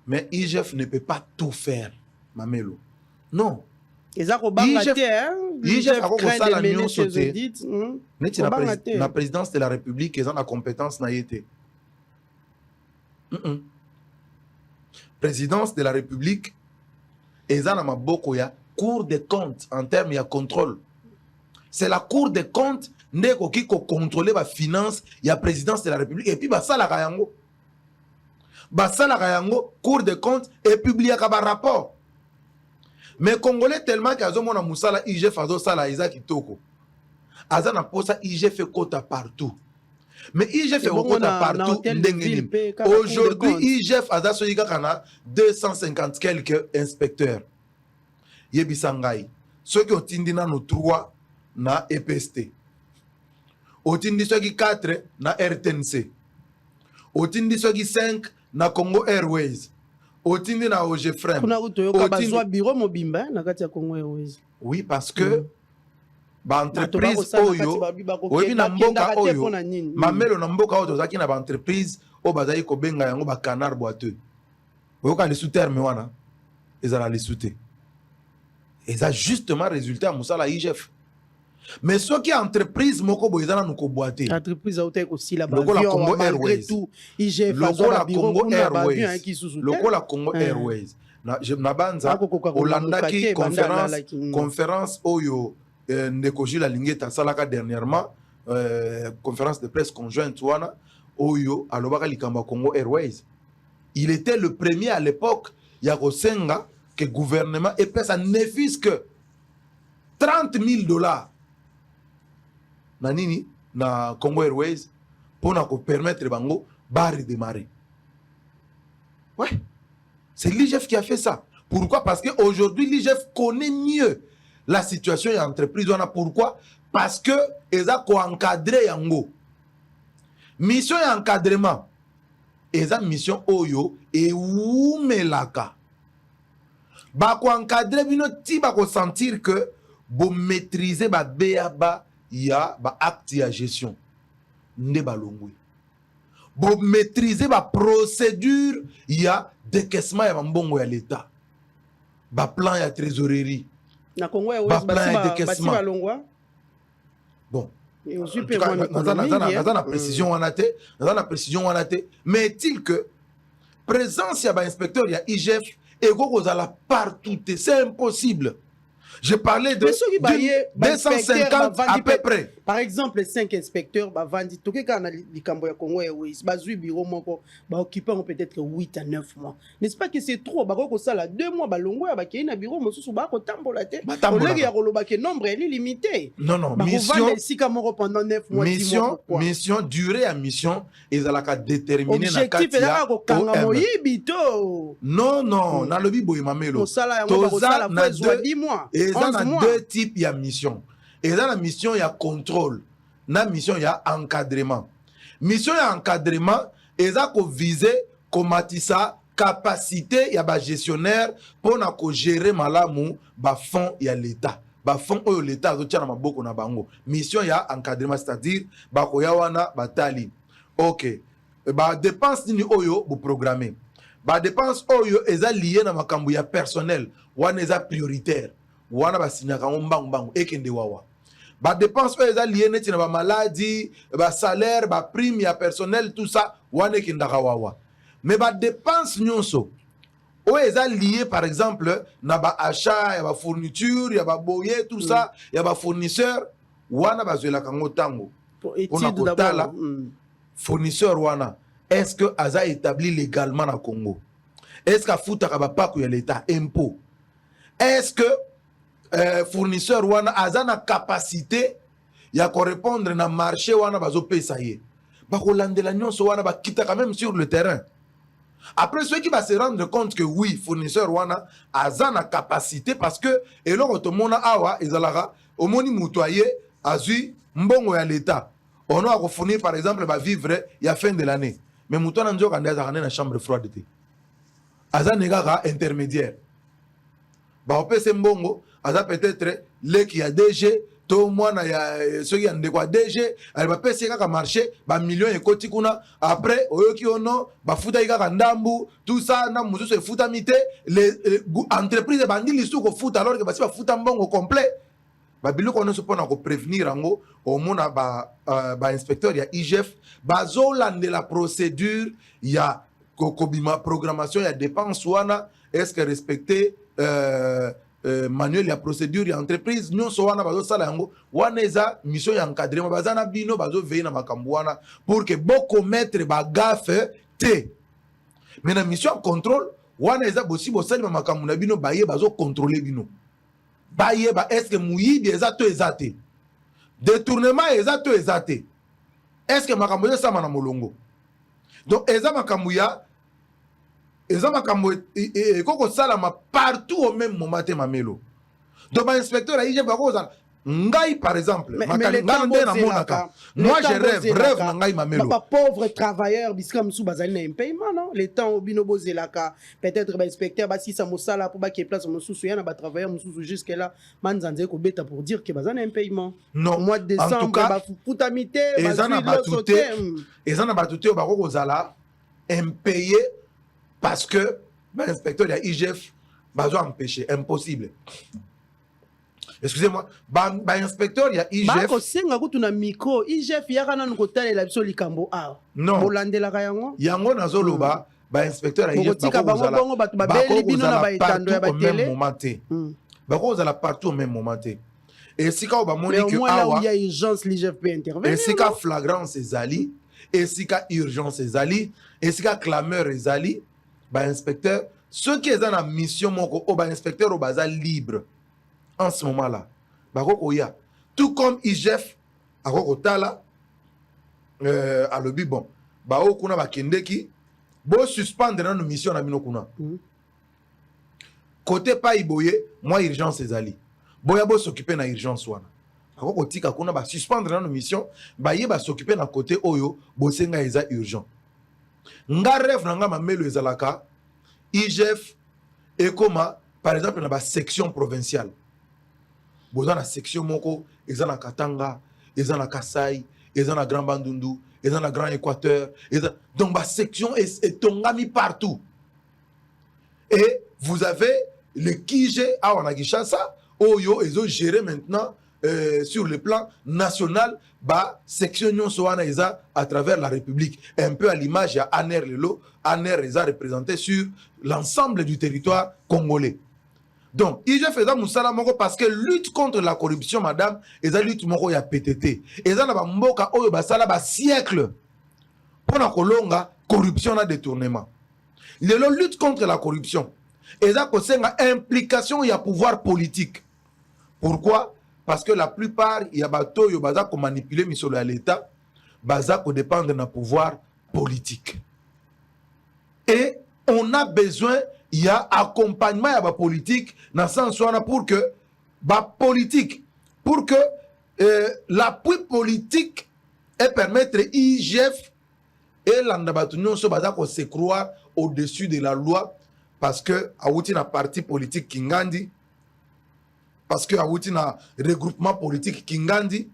mais IGF ne peut pas tout faire Mamelo. Non. IGF a la présidence de la République, ils ont la compétence na yete. Présidence de la République, ils ont la maboko ya Cour des comptes en termes de contrôle. C'est la Cour des comptes qui contrôle la finance, il y a présidence de la République et puis basala kayango. Basala kayango, Cour des comptes et publier un rapport. Mais Congolais tellement qu'ils ont mon musala IGF fazo sala Isaac Kitoko. Azana posa IGF fait quota partout. Mais IGF fait quota partout. Aujourd'hui IGF aza soyika kana 250 quelques inspecteurs. Yebisangai. Ceux qui ont tindi na no 3 na EPST. Otindi ceux qui 4 na RTNC. Otindi ceux qui 5 na Congo Airways. Otindi na OGFREM. Oui, parce que entreprise oyo oyebi na mboka oyo Mamelo na mboka oyo tozaki na entreprise o bazali ko benga yango ba canard boiteux. Oyoka les sous-termes wana ezala les sous-te. Et ça justement résultat musala IGF. mais ce qui entreprise moko boyezana nous koboité entreprise a été aussi là-bas lokola Congo Airways tout IGF lokola Congo Airways lokola lokola Congo Airways na banza olandaki conférence oyo ndeko Gilles Alingeta salaka dernièrement conférence de presse conjointe wana oyo alobaka likamba Congo Airways. Il était le premier à l'époque ya kosenga que gouvernement epesa ne fût que $30,000 na nini na Congo Airways pour na ko permettre bango ba redémarrer. Ouais, c'est l'IGF qui a fait ça. Pourquoi? Parce qu'aujourd'hui l'IGF connaît mieux la situation de l'entreprise. Pourquoi? Parce que ils ont encadré yango. Mission d'encadrement. Ils ont mission oyo et oumelaka. Ba ko encadrer bino ti ba ko sentir que bo maîtriser ba béaba ya ba acte ya gestion. Nde ba longwe. Bo maîtriser ba procédure ya décaissement ya mbongo ya l'état. Ba plan ya trésorerie. Na Congo Airways bati balongwa. Bon. Et aussi na précision wana te mais est-il que présence ya ba inspecteur ya IGF et kozala partout c'est impossible. Je parlais de 250 à peu près. Par exemple, 5 inspecteurs, Bavandi, tout cas, dans le Cambo ya Congo Airways, Bazui bureau, occupant peut-être 8 à 9 mois. N'est-ce pas que c'est trop? Bako ça là 2 mois, Balongo, Baki, na bureau, Mosu, Bako, Tambolate. Collègue, ya Rolobake, nombre est limité. Non, mission. Si Kamoro pendant 9 mois, mission, durée à mission, ils ont la déterminer. Objectif est là, non, dans le Bibo, il m'a mis l'eau. Na 10 mois. Et ça, a 2 types de mission. Et dans la mission, il y a contrôle. Dans la mission, il y a encadrement. Mission, il y a encadrement. Et ça, qu'on vise, qu'on matissa capacité, il y a des gestionnaires pour gérer malamu, bah fonds, il y a l'État. Bah fonds, il y a l'État, il y a beaucoup na bango. Mission, il y a encadrement, c'est-à-dire, bah koyawana, bah tali. Ok. Bah dépense ni oyo, vous programmez. Bah dépense oyo, eza lié na makambu ya personnel. Wana eza prioritaire. Wana ba signaka mbangu ekende wawa. Ba dépense eza lié neti na ba maladie, ba salaire, ba prime ya personnel tout ça wana ekende wawa. Mais ba dépense nyonso o eza lié par exemple na ba achat ya ba fourniture, ya ba boyer tout ça, ya ba fournisseur wana bazwela kango tango. On a kotala fournisseur wana est-ce que aza établi légalement na Congo? Est-ce que futaka ba pako ya l'état impôt? Est-ce que fournisseur wana a na capacité ya correspondre na marché wana bazo pesa ye ba kolandela nyonso wana ba kita quand même sur le terrain. Après ceux qui va se rendre compte que oui fournisseur wana a na capacité parce que eloko to mona awa ezalara omoni mutoyer azui mbongo ya l'état on a fournir par exemple ba vivre ya fin de l'année mais mutona nzoka ndaza na chambre froide te azanega intermédiaire ba opese mbongo aza peut-être le qui a DG to mwana ya ceux qui a ndeko DG elle va pese kaka marché ba millions ekoti kuna après oyoki ono ba futa kaka ndambu tout ça na mususu futa mité les entreprises bandi lisu ko futa alors que ba si ba futa mbongo complet ba biloko ono se pona ko prévenir ango au mona ba inspecteur ya IGF bazolande la procédure ya kokobima programmation ya dépense wana est-ce que respecter manuel ya procédure ya entreprise nyonso wana bazo sala yango wana eza mission ya encadrement bazana bino bazo veiller na makambo wana pour que boko mettre ba gaffe te mais na mission contrôle wana eza bosi bosali makambo na bino baye bazo contrôler bino baye ba est-ce que muyibi eza to ezate détournement eza to ezate est-ce que makambo yo sama na molongo donc eza makambo ya eza makambo koko salama partout au même moment te mamelo donc ba inspecteur a IGF bako za ngai par exemple makali ngande na monaka moi je rêve na ngai mamelo pas pauvre travailleur biska msu bazali na impayement non les temps obino bozelaka peut-être ba inspecteur ba si sa mosala pour ba ki place msusu yana ba travailleur msusu jusque là manzanze ko beta pour dire que bazana impayement non mois de décembre ba futamité ezana batute bako kozala impayé parce que l'inspecteur de l'IGF va empêcher, impossible. excusez-moi, inspecteur, il y a IGF. bakosenga kutu na micro IGF yaka nanu kotalela biso likambo awa Non. bolandelaka yango Yango nazoloba, inspecteur à IGF, bokotika bango bongo bato babeli bino na baetando ya batele bakozala partout au même moment te. Et si ka ba mais moni au que moins là où awa il y a urgence l'IGF peut intervenir et si ka flagrance ezali, et si ka urgence ezali, et si ka clameur ezali, inspecteur, ceux qui sont en mission moko o inspecteur o baza libre en ce moment là. Bako ya. Tout comme IGF akoko tala à lobi bon. Ba o kuna ba kendeki bo suspendre na mission na bino kuna. Côté pa iboye, moi urgence ezali. Boya bo s'occuper na urgence wana. Akoko tika kuna ba suspendre na mission, ba ye ba s'occuper na côté oyo bo senga eza urgent. Nga rêve na nga mamelo ezalaka IGF et comment par exemple na ba section provinciale. Boza na section moko eza na Katanga, eza na Kasai, eza na Grand Bandundu, eza na Grand Équateur, donc ba section est tongami partout. Et vous avez le Kige à Wanagishasa, Oyo, ils ont géré maintenant sur le plan national, section à travers la République. Un peu à l'image, il y a Aner Lelo, Aner les a représenté sur l'ensemble du territoire congolais. Donc, il fait ça Moussala Moko parce que lutte contre la corruption, madame, et ça lutte Moko ya PTT. Et ça, la Mboka, Oyo, Basala, siècle. Pour la Kolonga, corruption à détournement. Il y a la lutte contre la corruption. Et ça, c'est une implication, il y a pouvoir politique. Pourquoi? Parce que la plupart, il y a bateau, il y a qui manipuler l'État, qui dépend de notre pouvoir politique. Et on a besoin, il y a accompagnement à la politique, dans le sens pour que politique, pour que l'appui politique et permettre IGF et l'andabatunion se croire au-dessus de la loi. Parce que Aouti na parti politique Kingandi, parce que Aouti na regroupement politique Kingandi,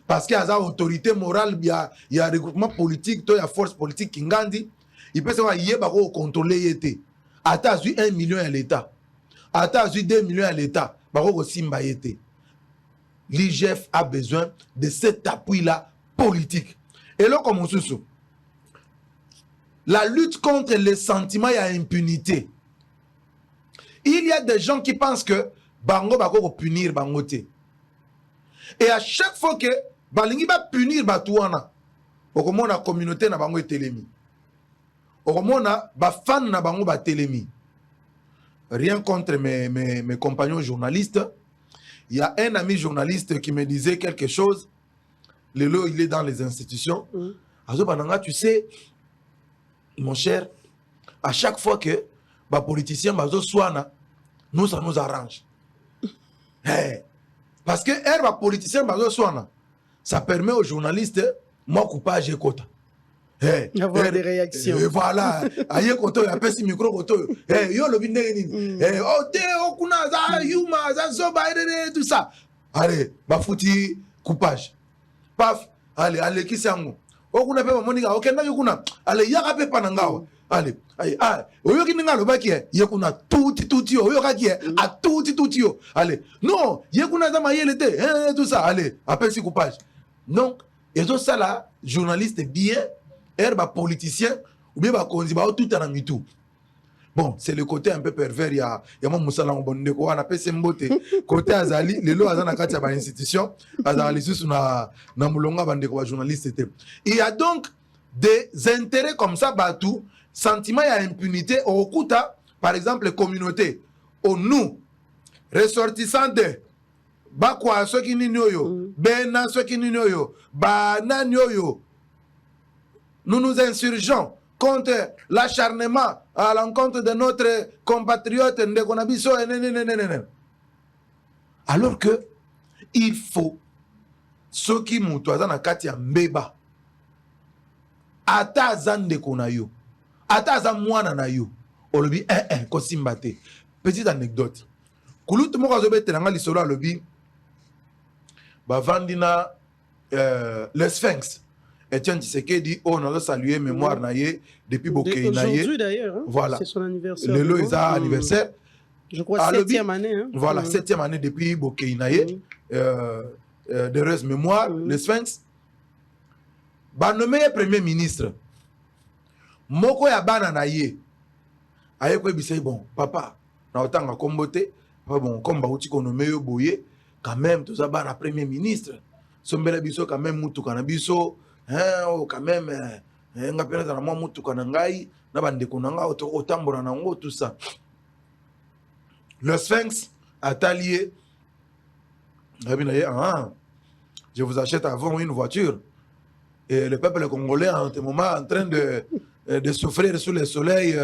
parce qu'il y a autorité morale, il y a regroupement politique, il y a force politique Kingandi, il peut savoir qu'il y a contrôler yété. Ata eu 1 million à l'État, ata eu 2 millions à l'État, bako simba yété. L'IGF a besoin de cet appui-là politique. Et là, comme on se souvient, la lutte contre les sentiments et l'impunité. Il y a des gens qui pensent que Bango va punir Bangote. Et à chaque fois que Balingi va punir Batouana, au la communauté na Bango Telemi. Au na fan na Bango Telemi. Rien contre mes compagnons journalistes. Il y a un ami journaliste qui me disait quelque chose. Lelo, il est dans les institutions. Azo Bananga, tu sais, mon cher, à chaque fois que les politiciens nous, ça nous arrange. Hey. Parce que les politiciens, ça permet aux journalistes, moi, coupage et quota. Hey. Avoir des réactions. Et voilà. Aïe, koto, il y a pas si micro koto. Hey, yo, le bindé, oh, te, oh, kuna, za, yuma, za, zoba, tout ça. Allez, fouti, coupage. Paf, allez, qui c'est un mot? Okuna pe monika okenda yukuna ale yaka pe panangawa ale oyo kininga lo baki ye kuna tuti oyo kaki a tuti yo ale non ye kuna za mayele te tout ça ale appelle si coupage donc et tout ça là journaliste bien herba politicien ou bien ba konzi ba tout en mitou. Bon, c'est le côté un peu pervers, il y a mon Moussa Langobondeko, on appelle Sembote. Côté Azali, les lois Azana Katia par institution, Azali sous na Moulonga Bandeko, journaliste. Il y a donc des intérêts comme ça, Batou, sentiment et impunité, au Kuta, par exemple, les communautés, au nous, ressortissants de Bakwa, ceux qui n'ignorent, Bena, ceux qui n'ignorent, Banan yoyo, nous nous insurgeons contre l'acharnement à l'encontre de notre compatriote Ndekonabiso. Alors que il faut ceux qui moutoisent na kati ya mbeba ata zande konayo ata za mwana na yo olobi kosimbate. Petite anecdote kulutu moko azobetelanga lisolo alobi bavandina le Sphinx. Etienne Tshisekedi, on a salué mémoire naïe depuis Bokeh naïe. Aujourd'hui d'ailleurs, hein, voilà. C'est son anniversaire. Le lot est anniversaire. Je crois 7e année. Hein? Voilà, 7e année depuis Bokeinaye. D'heureuse mémoire, le Sphinx. Nommé premier ministre. Moko ya bana na ye. Aye ko bisay bon, papa, na otanga kombote, bon, comme bauti ko nommé yo boye, quand même tout ça bana premier ministre. Sombela biso quand même mutu kana biso, quand même nga pena na mwa mutu kana ngai, na bande ko nanga otambola na ngo tout ça. Le Sphinx a allié. Je vous achète avant une voiture. Et le peuple congolais en ce moment en train de souffrir sous le soleil.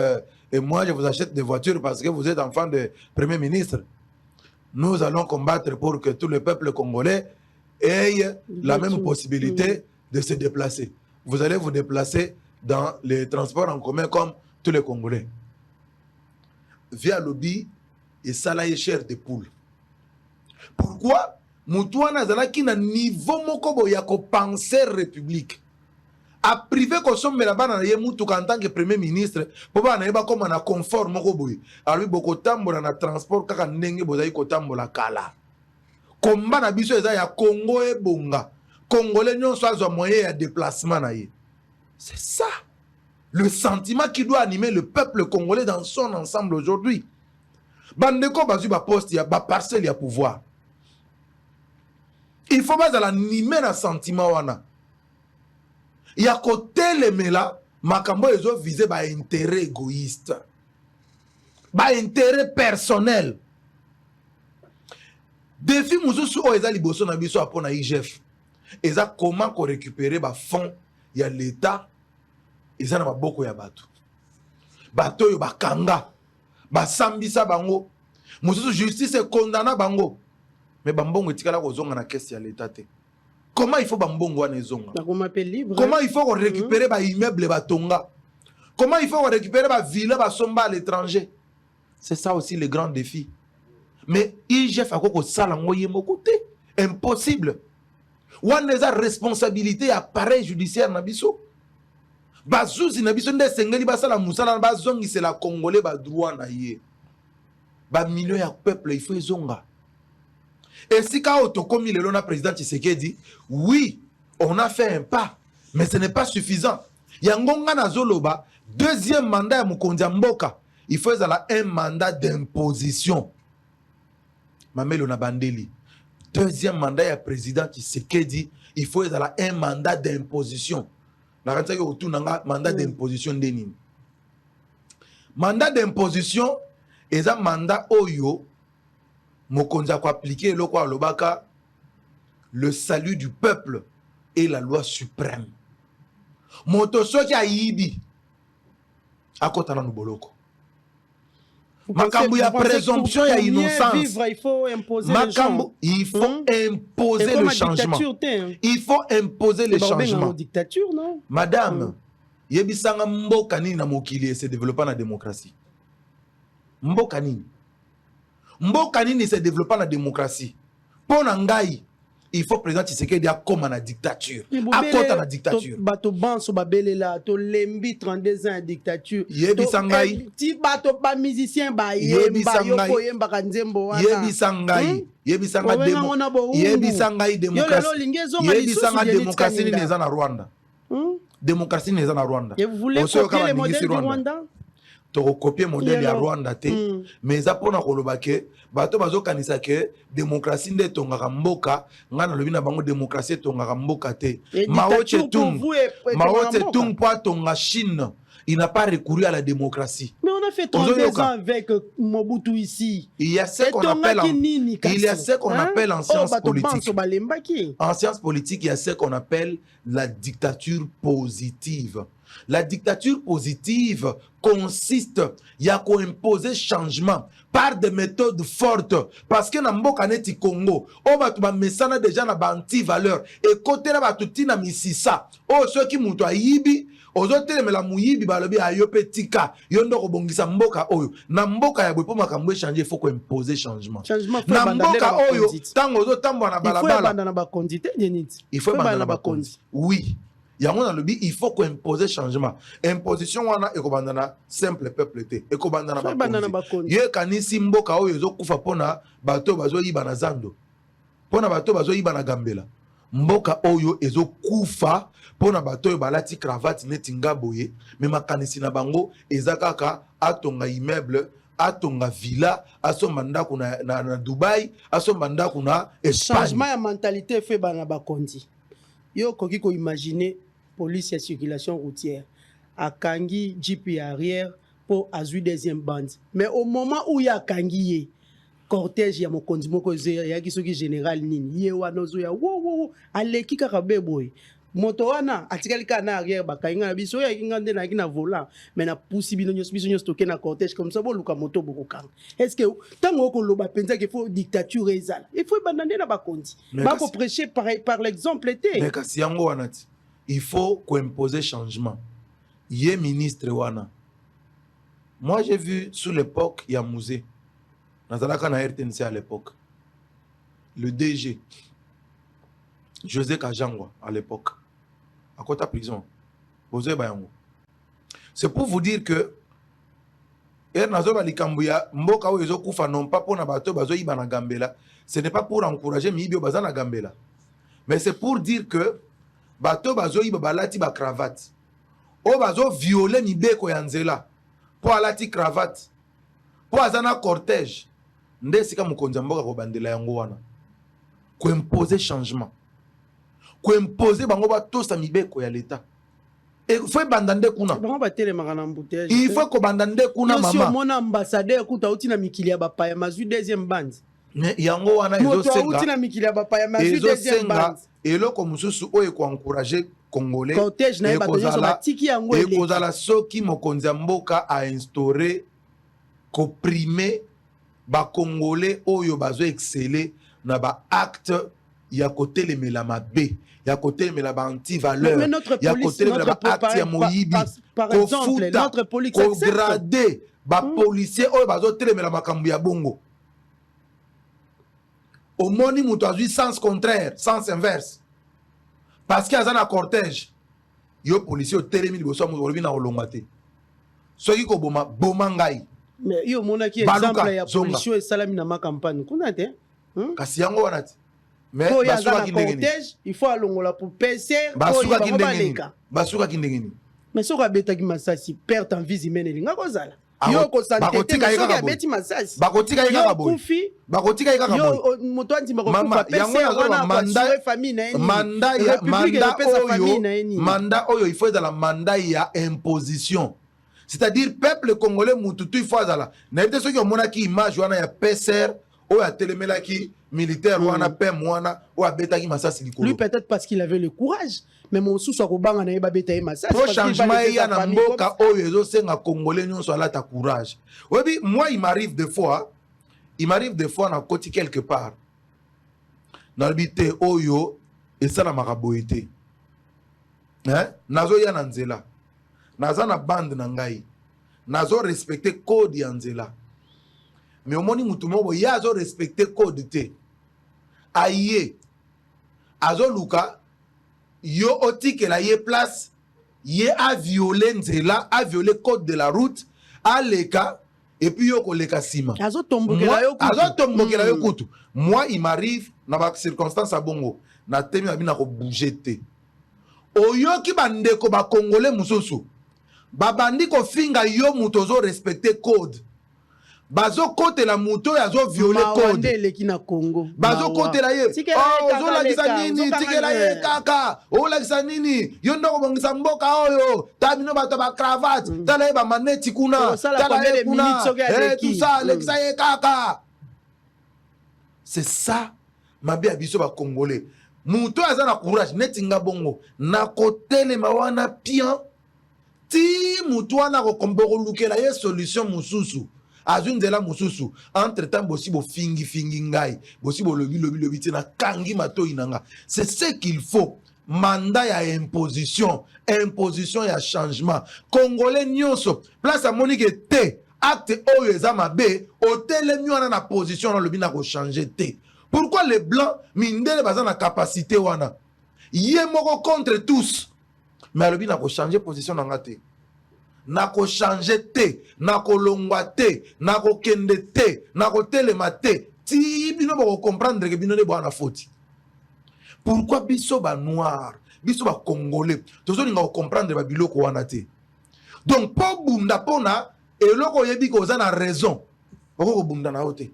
Et moi, je vous achète des voitures parce que vous êtes enfant de Premier ministre. Nous allons combattre pour que tout le peuple congolais ait la même possibilité de se déplacer. Vous allez vous déplacer dans les transports en commun comme tous les Congolais. Via lobby et salaire cher de poule. Pourquoi? Moutouana zalaki na niveau moko ya ko penser république. A privé ko somme la bana ye moutuka en tant que premier ministre, po bana yeba comme na confort moko boy. Alors boko tambola na transport kaka ndenge bozali ko tambola kala. Komba na biso eza ya Congo e bonga. Congolais nyonso azwa moyen ya déplacement na ye. C'est ça le sentiment qui doit animer le peuple congolais dans son ensemble aujourd'hui. Bandeko bazu ba poste ya ba parcelle ya pouvoir. Il faut pas animer un sentiment wana. Il y a côté les mela, makambo ezo viser ba intérêt égoïste. Ba intérêt personnel. Défi mususu o eza liboso na biso apona IGF. Eza comment ko récupérer ba fonds ya l'état. Eza na maboko ya bato. Bato yo bakanga. Ba sambisa bango. Mususu justice condamna bango. Mais bambongo etikala kozonga na caisse ya l'état te. Comment il faut bambongo wana ezonga? Comment il faut récupérer ba immeuble batonga? Comment il faut récupérer ba villa ba somba à l'étranger? C'est ça aussi le grand défi. Mais IGF a ko sala ngoye moko te. Impossible. Wana eza responsabilité ya appareil judiciaire na biso. Bazuzi na biso nde sengeli basala musala ba zongi c'est la congolais ba droit na ye. Ba millions ya peuple il faut ezonga. Et si quand Otokomi le lona président Tshisekedi, oui, on a fait un pas, mais ce n'est pas suffisant. Yangonga na Zoloba, deuxième mandat ya Mukonzi Mboka, il faut un mandat d'imposition. Mamelo na Bandeli. Deuxième mandat ya président Tshisekedi, il faut un mandat d'imposition. La rentrée autour nanga mandat d'imposition denini. Mandat d'imposition est un mandat oyo Mokonza ko appliquer le quoi lobaka le salut du peuple et la loi suprême. Moto soki ayibi akotana no boloko. Makambu ya présomption ya innocence. Il faut imposer le changement. Il faut imposer le changement. Il faut imposer le changement. Dictature, non? Madame, yebisanga mboka nini na mokili se développer na démocratie. Mboka nini? Mboka nini se développe la démocratie. Pour Nangai, il faut président Tshisekedi a comme la dictature. À côté de la dictature. Bato banso babele la to lembi 32 ans de dictature. Yebi sangai. Ti bato ba musicien ba yemba yoko yemba kanzembo wana. Yebi sangai. Yebi sangai demo. Yebi sangai démocratie. Yebi sangai démocratie ni neza na Rwanda. Démocratie ni neza na Rwanda. Et vous voulez copier le modèle du Rwanda? Tu copier le modèle ya Rwanda te mais ça pour na koloba ke bato bazo kanisa ke démocratie nde tongaka mboka ngana lobi na bango démocratie tongaka mboka te. Mao Tse-tung po tonga Chine, il n'a pas recouru à la démocratie. Mais on a fait 32 ans avec Mobutu ici. Il y a ce qu'on appelle en sciences politiques. En sciences politiques, il y a ce qu'on appelle la dictature positive. La dictature positive consiste à imposer changement par des méthodes fortes. Parce que dans mboka neti Congo, on va tout mesana déjà na banti valeur et côté na batuti na misisa. Oh ceux qui muto ayibi, ozote me la muyibi balobi ayo petika, yondo ko bongisa mboka oyo. Na mboka ya bwepo makambo changer, il faut ko imposer changement. Na mboka oyo tango ozotambo na balabala. Il faut banda na ba kondite nyeniti. Il faut banda na ba kondite. Oui. yango na lobi il faut imposer changement imposition wana ekobandana simple peuple te ekobandana bakonzi ye kanisi mboka oyo ezokufa mpona bato bazoyiba na zando mpona bato bazoyiba na gambela mboka oyo ezokufa mpona bato oyo balati cravate neti nga boye me makanisi na bango eza kaka atonga immeuble atonga villa asomba ndako na Dubai asomba ndako na Espagne. Changement ya mentalité fait bana bakonzi yo koki ko imaginer police ya circulation routière akangi jeep arrière pour azui deuxième bande mais au moment où ya kangi cortège ya mokonzi moko ya kisoki général nini ye wana zo ya wo aleki kaka beboy moto wana atikali ka na arrière bakainga na biso ya kinga nde na kina volant mais na pousi bino nyos stocké na cortège comme ça boluka moto bokokanga est-ce que tango ko loba penza que faut dictature ezala il faut bandande na bakonzi ba ko prêcher par l'exemple té mais kasi yango wana ti il faut qu'on impose changement ye ministre wana moi j'ai vu sous l'époque ya musée nazalaka na RTNC à l'époque le DG José Kajangwa à l'époque à Kota prison José Bayango c'est pour vous dire que nazoba likambuya mboka oyo ezokufa non pas pour na bato bazoyiba na gambela ce n'est pas pour encourager mibi o bazana gambela mais c'est pour dire que bato bazoyiba balati ba cravate o bazo violer mibeko ya nzela po alati cravate po azana cortège nde sika mokonzi mboka ko bandela yango wana ko imposer changement ko imposer bango ba tosa mibeko ya l'état et faut bandande kuna bango ba telemaka na embouteillage il faut ko bandande kuna mama si mon ambassadeur kuta uti na mikili ya bapa ya mazui deuxième bande mais yango wana ezosenga uti na mikili ya bapa ya mazui deuxième bande eloko mususu oyo ko encourager congolais cortège na bato nyonso batiki yango eleki ekozala soki mokonzi ya mboka a instauré ko primer ba congolais oyo bazo exceller na ba acte ya kotelemela mabe ya kotelemela ba anti-valeur ya kotelemela ba acte ya moyibi par exemple notre police ko grader ba policier oyo bazo telemela makambo ya bongo omoni muto azui sens contraire sens inverse parce que azana cortège yo policier o telemi liboso mo olobi na olongwa te soki ko boma ngai mais yo mona ki exemple ya policier esalami na ma campagne kuna te kasi yango wana te mais basuka ki ndengeni il faut alongola pour PC basuka ki ndengeni basuka ki ndengeni mais soka beta ki masasi perte en vie humaine linga kozala yo ko santé mais soka beti masasi bakotika yeka boy bakotika yeka boy yo moto anti mako kufa PC wana mandat famille na ni mandat oyo il faut dans la mandat ya imposition c'est-à-dire peuple congolais mututu il faut azala na ete soki omona ki image wana ya PCR oyo atelemela ki militaire wana pem wana oyo abetaki masasi likolo lui peut-être parce qu'il avait le courage mais mon sous akobanga na yeba beta masasi pour changement ya na mboka oyo ezosenga congolais nyonso alata courage oyebi moi il m'arrive des fois na koti quelque part nalobi te oyo esalamaka boye te nazoya na nzela naza na bande na ngai nazo respecter code ya nzela mais omoni mutu moko ye azo respecter code te aye azo luka yo otikela ye place ye a violé nzela a violé code de la route aleka et puis yo koleka sima azo tombokela yo kutu moi il m'arrive na ba circonstance a bongo na temi na bina ko bouger te oyoki bandeko ba congolais mususu babandi ko finga yo muto zo respecter code bazo kotela muto ya zo violer code eleki na Congo bazo kotela ye zo lakisa nini tikela ye kaka o lakisa nini yo ndoko bongisa mboka oyo tabino bato ba cravate tala ye ba maneti kuna tala ye kuna tout ça lakisa ye kaka c'est ça mabe ya biso ba congolais muto aza na courage neti nga bongo na kotelema wana pian ti mutu wana kokomboko lukela ye solution mususu azwi nzela mususu entre temps bosi bo fingi ngai bosi bo lobi ti na kangi matoi nanga c'est ce qu'il faut mandat ya imposition ya changement congolais nyonso place a monique te acte oyo eza mabe otelemi wana na position na lobi na ko changer te pourquoi les blancs mindele baza na capacité wana ye moko contre tous mais alobi na ko changer position na ngate na ko changer te na ko longwa te na ko kende te na ko telema te ti bino ba ko comprendre que bino ne bwana faute. Pourquoi biso ba noir biso ba congolais tozo linga ko comprendre ba biloko wana te. Donc po bunda pona eloko yebi ko za na raison ko bunda na ote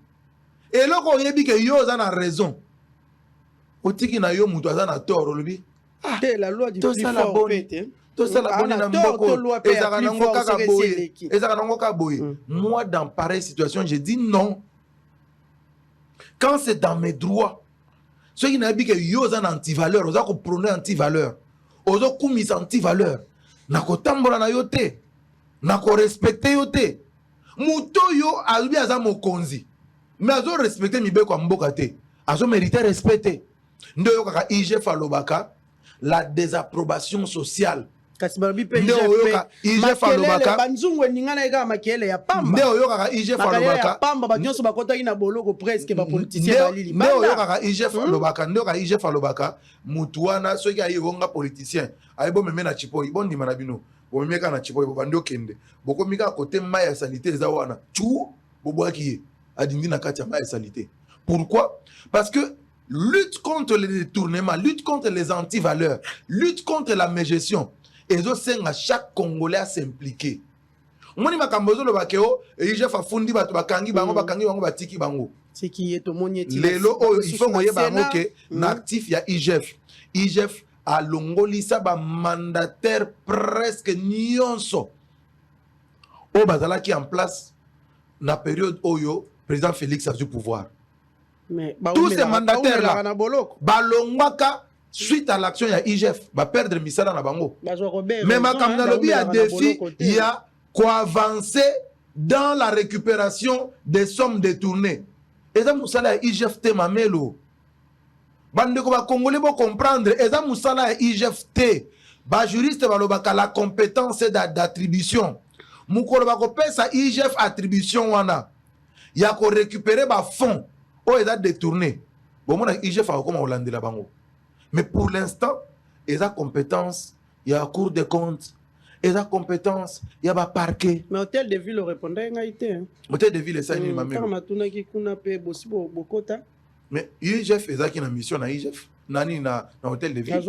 eloko yebi ke yo za na raison otiki na yo mutu aza na tort olobi la loi du plus fort pete tout ça la bonne na mboko ezaka nango kaka boye ezaka nango kaka boye. Moi dans pareille situation je dis non quand c'est dans mes droits. Ceux qui n'ont pas que yo za na anti-valeur oza ko prôner anti-valeur ozo kumisa anti-valeur na ko tambola na yo te na ko respecter yo te muto yo alubi aza mokonzi mais azo respecter mibeko ya mboka te azo mériter respecter ndo yo kaka IGF alobaka la désapprobation sociale kasi babi pe IGF alobaka banzungu ningana eka makele ya pamba ndo yo kaka IGF alobaka pamba ba nyonso bakota ina boloko presque ba politicien balili ndo yo kaka IGF alobaka ndo kaka IGF alobaka mutu wana soki ayibonga politicien ayibo meme na chipoyi bondi mana bino bomeka na chipoyi bobandi okende bokomika côté mai ya salité eza wana tu bobwaki ye adindi na kati ya mai ya salité. Pourquoi? Parce que lutte contre les détournements, lutte contre les anti-valeurs, lutte contre la mégestion. Et ça, à chaque Congolais à s'impliquer. Moni makambozo lo bakeo, et IGF a fundi batu bakangi bango batiki bango. C'est qui est au monier. Lelo il faut moye bango ke naactif ya IGF. IGF a longolisa ba mandataire presque nyonso. O bazala qui en place na période oyo président Félix a du pouvoir. Mais tous ces mandataires là balongwaka suite à l'action ya IGF va perdre misala na bango. Mais makamna lobi a défi il y a quoi avancer dans la récupération des sommes détournées. Eza musala ya IGF te mamelo. Bandeko ba congolais bo comprendre eza musala ya IGF te. Ba juriste balobaka la compétence d'attribution. Mukolo ba ko pesa IGF attribution wana. Ya ko récupérer ba fonds. Oh, ils ont détourné. Bon, moi, j'ai fait comme Hollande la bango. Mais pour l'instant, ils ont compétence. Il y a Cour des comptes. Ils ont compétence. Il y a un parquet. Mais Hôtel de Ville répondait à été. Hôtel de Ville, c'est ça, il m'a mis. Mais IGF, ils ont une mission à IGF. Nani na Hôtel de Ville.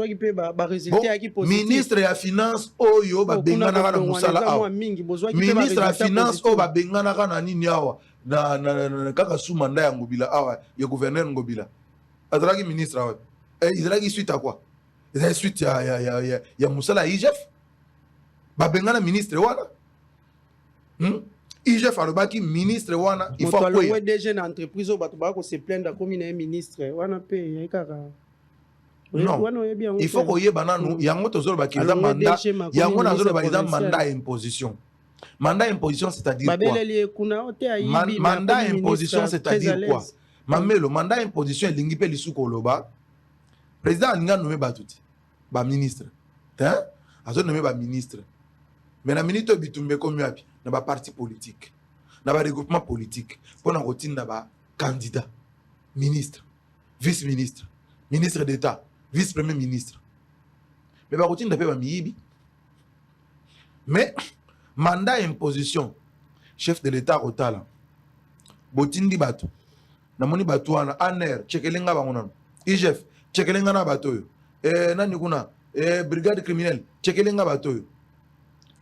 Ministre ya finance oyo ba bengana na musala awa. Ministre ya finance o ba bengana na nini awa. Na kaka sous mandat ya Ngobila awa ya gouverneur Ngobila. Azalaki ministre awa. Izalaki suite à quoi? Izalaki suite ya musala IGF. Ba bengana ministre wana. IGF alobaki ministre wana il faut quoi? Moi déjà une entreprise au bato ba ko se plaindre comme un ministre wana pe ya kaka. Non, il faut qu'il y ait banano. Il y a un autre mandat. Il y a un autre mandat imposition. Mandat imposition, c'est-à-dire quoi? Mandat imposition, c'est-à-dire quoi? Mamelo, mandat imposition, il y a un koloba. Président, il y a nommé Batouti. Ba ministre. Hein? Il a nommé ba ministre. Mais la ministre bitumbe comme yapi, na ba parti politique. Na ba regroupement politique. Pour na routine na ba candidat, ministre, vice-ministre, ministre d'État. Vice-premier ministre. Mais par routine d'appel miyibi. Mais mandat imposition chef de l'État rotala. Botindi bato. Namoni bato wana aner chekelenga bangonan. IGF chekelenga na bato yo. Nani kuna brigade criminelle chekelenga bato yo.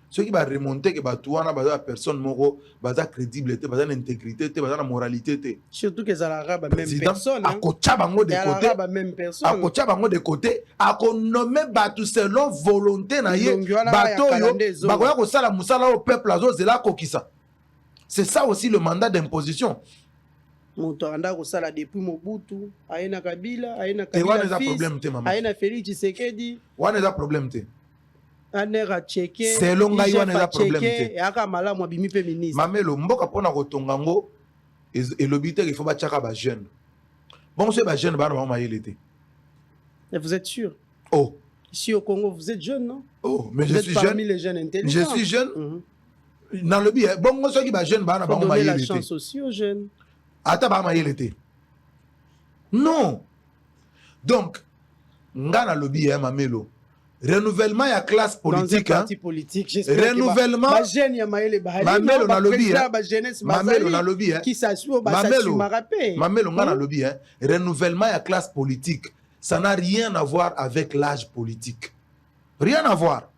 Ceux qui va remonter que bato wana baza personne moko baza crédibilité, baza intégrité, baza moralité. Surtout que ça l'arabe même personne. A kocha bango de côté. Même personne. A kocha bango de côté. A ko nommer bato selon volonté na ye. Bato yo bakoya ko sala musala au peuple azo zela kokisa. C'est ça aussi le mandat d'imposition. Moto anda ko sala depuis Mobutu, aina Kabila, aina Kabila fils. Aina Félix Tshisekedi. Wana za problème te. Anera checker selon ngai wana eza problème te et aka malamu abimi pe ministre mamelo mboka pona kotonga ngo elobi te il faut batiaka ba jeune bon c'est ba jeune bana ba mayele te. Et vous êtes sûr? Oh, ici au Congo vous êtes jeune, non? Oh, mais vous je suis jeune. Parmi les jeunes intelligents. Je suis jeune. Dans le billet bon soki ba jeune bana ba mayele te. Donner la chance aussi aux jeunes. Ata ba mayele te. Non. Donc ngana lobi mamelo renouvellement ya classe dans un politique parti politique, j'espère renouvellement Mamelo na lobby Mamelo na lobby qui s'assume Mamelo na lobby renouvellement ya classe politique, ça n'a rien à voir avec l'âge politique, rien à voir.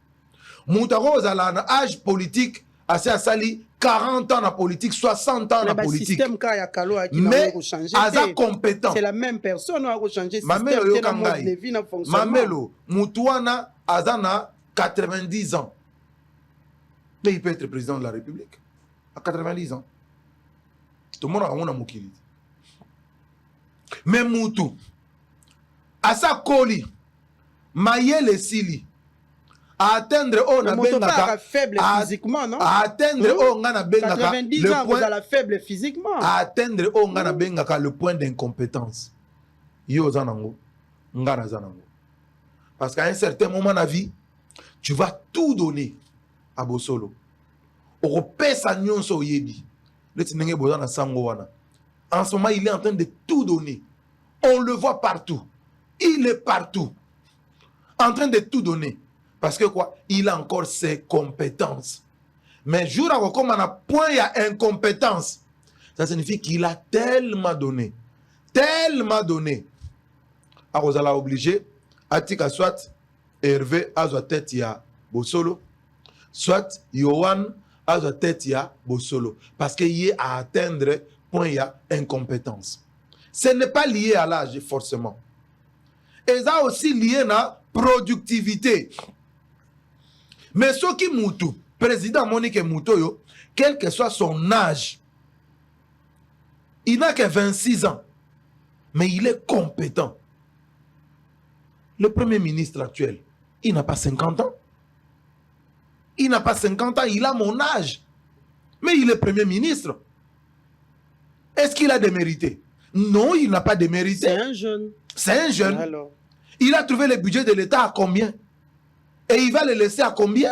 Moutaro zala na âge politique assez à sali 40 ans na politique, 60 ans na politique. Mais aza compétent. C'est la même personne qui a changé Mamelo yokangai. Mamelo Moutouana azana 90 ans. Mais il peut être président de la République à 90 ans. Tout le monde a un moukili. Mais Moutou, asa koli, mayele sili, à atteindre on a bengaka faible physiquement, non? À atteindre on a bengaka 90 ans, vous allez faible physiquement. À atteindre on a bengaka le point d'incompétence. Yo zanango, ngana zanango. Parce qu'à un certain moment de la vie, tu vas tout donner à Bosolo. Au pesa nyonso yebi. En ce moment, il est en train de tout donner. On le voit partout. Il est partout. En train de tout donner. Parce que quoi? Il a encore ses compétences. Mais jour à comme on a point, il y a incompétence. Ça signifie qu'il a tellement donné. Tellement donné. Alors, vous allez obligé, à tika soit Hervé a sa tête ya Bosolo, soit Yohan a sa tête ya Bosolo. Parce qu'il y a à atteindre point ya incompétence. Ce n'est pas lié à l'âge forcément. Et ça aussi lié à la productivité. Mais ce qui Moutou, président Monique Moutoyo, quel que soit son âge, il n'a que 26 ans, mais il est compétent. Le premier ministre actuel, il n'a pas 50 ans. Il n'a pas 50 ans, il a mon âge. Mais il est premier ministre. Est-ce qu'il a démérité? Non, il n'a pas démérité. C'est un jeune. C'est un jeune. Alors. Il a trouvé le budget de l'État à combien? Et il va le laisser à combien?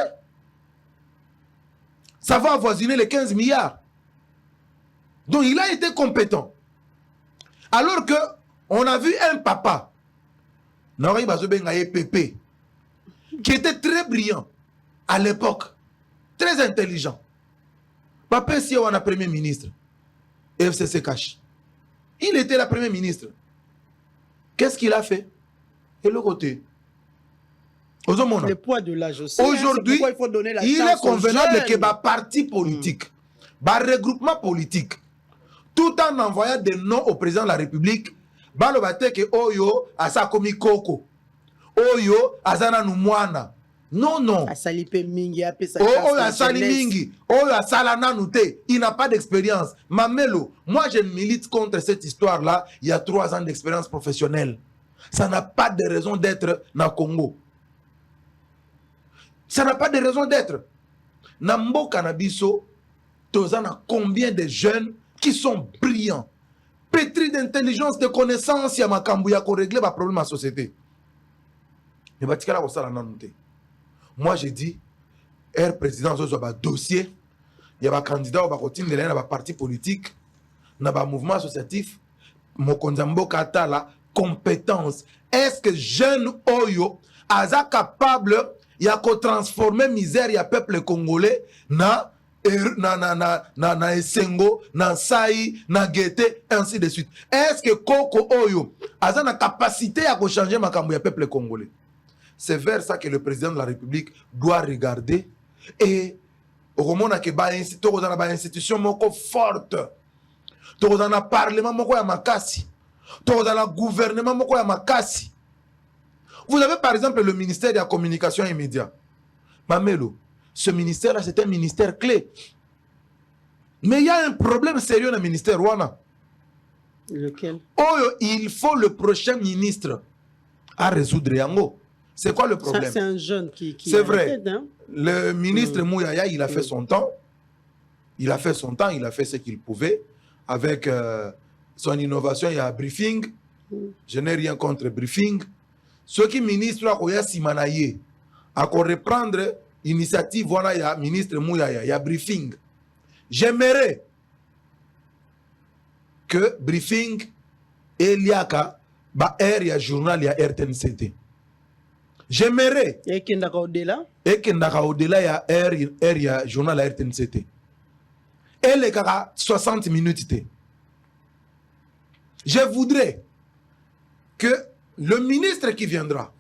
Ça va avoisiner les 15 milliards. Donc il a été compétent. Alors que on a vu un papa, Pépé, qui était très brillant à l'époque, très intelligent. Papa, si on a premier ministre, FCC Cash, il était le premier ministre. Qu'est-ce qu'il a fait? Et le côté. Le poids de l'âge aussi. Aujourd'hui, il est convenable que le parti politique, le regroupement politique, tout en envoyant des noms au président de la République, balobate que Oyo asa komi koko, Oyo azana numwana. Non, non. Asalipe mingi, Oyo asali mingi, Oyo asala nanute. Il n'a pas d'expérience. Mamelo, moi je milite contre cette histoire-là. Il y a 3 ans d'expérience professionnelle. Ça n'a pas de raison d'être dans le Congo. Ça n'a pas de raison d'être. Nambo Canabiso, Tozana, combien de jeunes qui sont brillants, pétris d'intelligence, de connaissances, ya makambouya pour régler les problèmes de la société. Moi, j'ai dit, président, il y a un dossier, il y a un candidat, il y a un parti politique, il y a un mouvement associatif, Mokonzambo Kata, la compétence. Est-ce que jeune Oyo est capable de transformer misère ya peuple congolais na Esengo, na Saï, na Guété, ainsi de suite. Est-ce que Koko Oyo a la capacité de changer le peuple congolais? C'est vers ça que le président de la République doit regarder. Et au moment où il y a une institution forte, il y a un parlement makasi, il y a un gouvernement makasi. Vous avez par exemple le ministère de la communication et médias. Mamelo, ce ministère-là, c'est un ministère clé. Mais il y a un problème sérieux dans le ministère Rwanda. Lequel? Oh, il faut le prochain ministre à résoudre Yango. C'est quoi le problème? C'est un jeune qui c'est vrai. Tête, hein? Le ministre Mouyaya, il a fait son temps. Il a fait son temps, il a fait ce qu'il pouvait. Avec son innovation, il y a briefing. Je n'ai rien contre briefing. Ce qui ministre a Simanaye, à reprendre l'initiative, voilà, il y a ministre Mouyaya, il y a briefing. J'aimerais que briefing et liaka ba air ya journal ya RTNCT. j'aimerais Et qui est au-delà? et que ndaka au-delà ya air ya journal à RTNCT. Et les gars 60 minutes. Je voudrais que le ministre qui viendra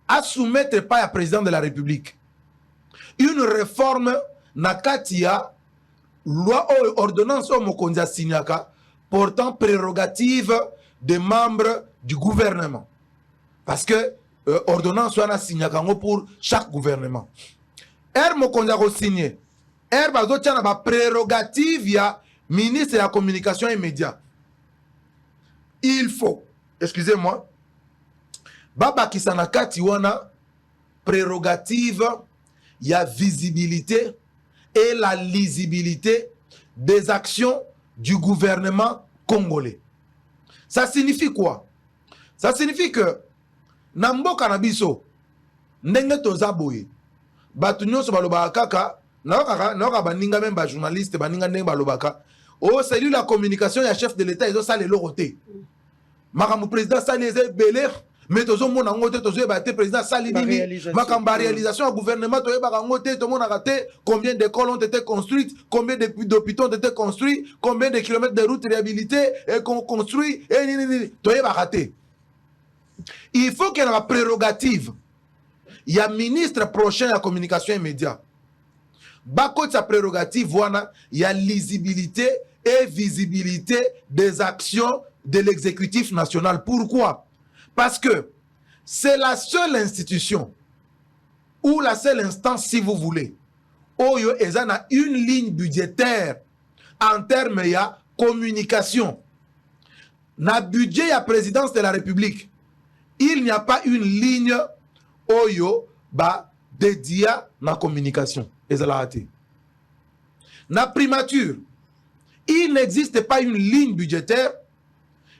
à soumettre pas à président de la République une réforme nakatia loi ou ordonnance au Mokonza Signaka portant prérogative des membres du gouvernement. Parce que ordonnance wana Signaka pour chaque gouvernement. Mokonza ko signé. Bazo tchana ba prérogative ya ministre de la communication et médias. Il faut, excusez-moi, Baba Kisanakati wana prérogative, il y a visibilité et la lisibilité des actions du gouvernement congolais. Ça signifie quoi? Ça signifie que Nambo Kanabiso, ndenge tozaboye, batu nyonso baloba kaka, naoka baninga même ba journaliste, baninga ndenge balobaka, oh salut la communication, il y a chef de l'État, ils ont ça les loroté. Makamu président ça les est belé. Mais tozo mona ngote tozo ba te président sali nini makamba réalisation au gouvernement toye ba ngote to mona raté combien d'écoles ont été construites, combien d'hôpitaux ont été construits, combien de kilomètres de routes réhabilitées et construits et nini toye ba raté. Il faut qu'il y ait une prérogative. Il y a ministre prochain à la communication et médias. Bako sa prérogative voilà, il y a lisibilité et visibilité des actions de l'exécutif national. Pourquoi? Parce que c'est la seule institution ou la seule instance, si vous voulez, où il y a une ligne budgétaire en termes de communication. Dans le budget de la présidence de la République, il n'y a pas une ligne où il y a dédiée à la communication. Dans la primature, il n'existe pas une ligne budgétaire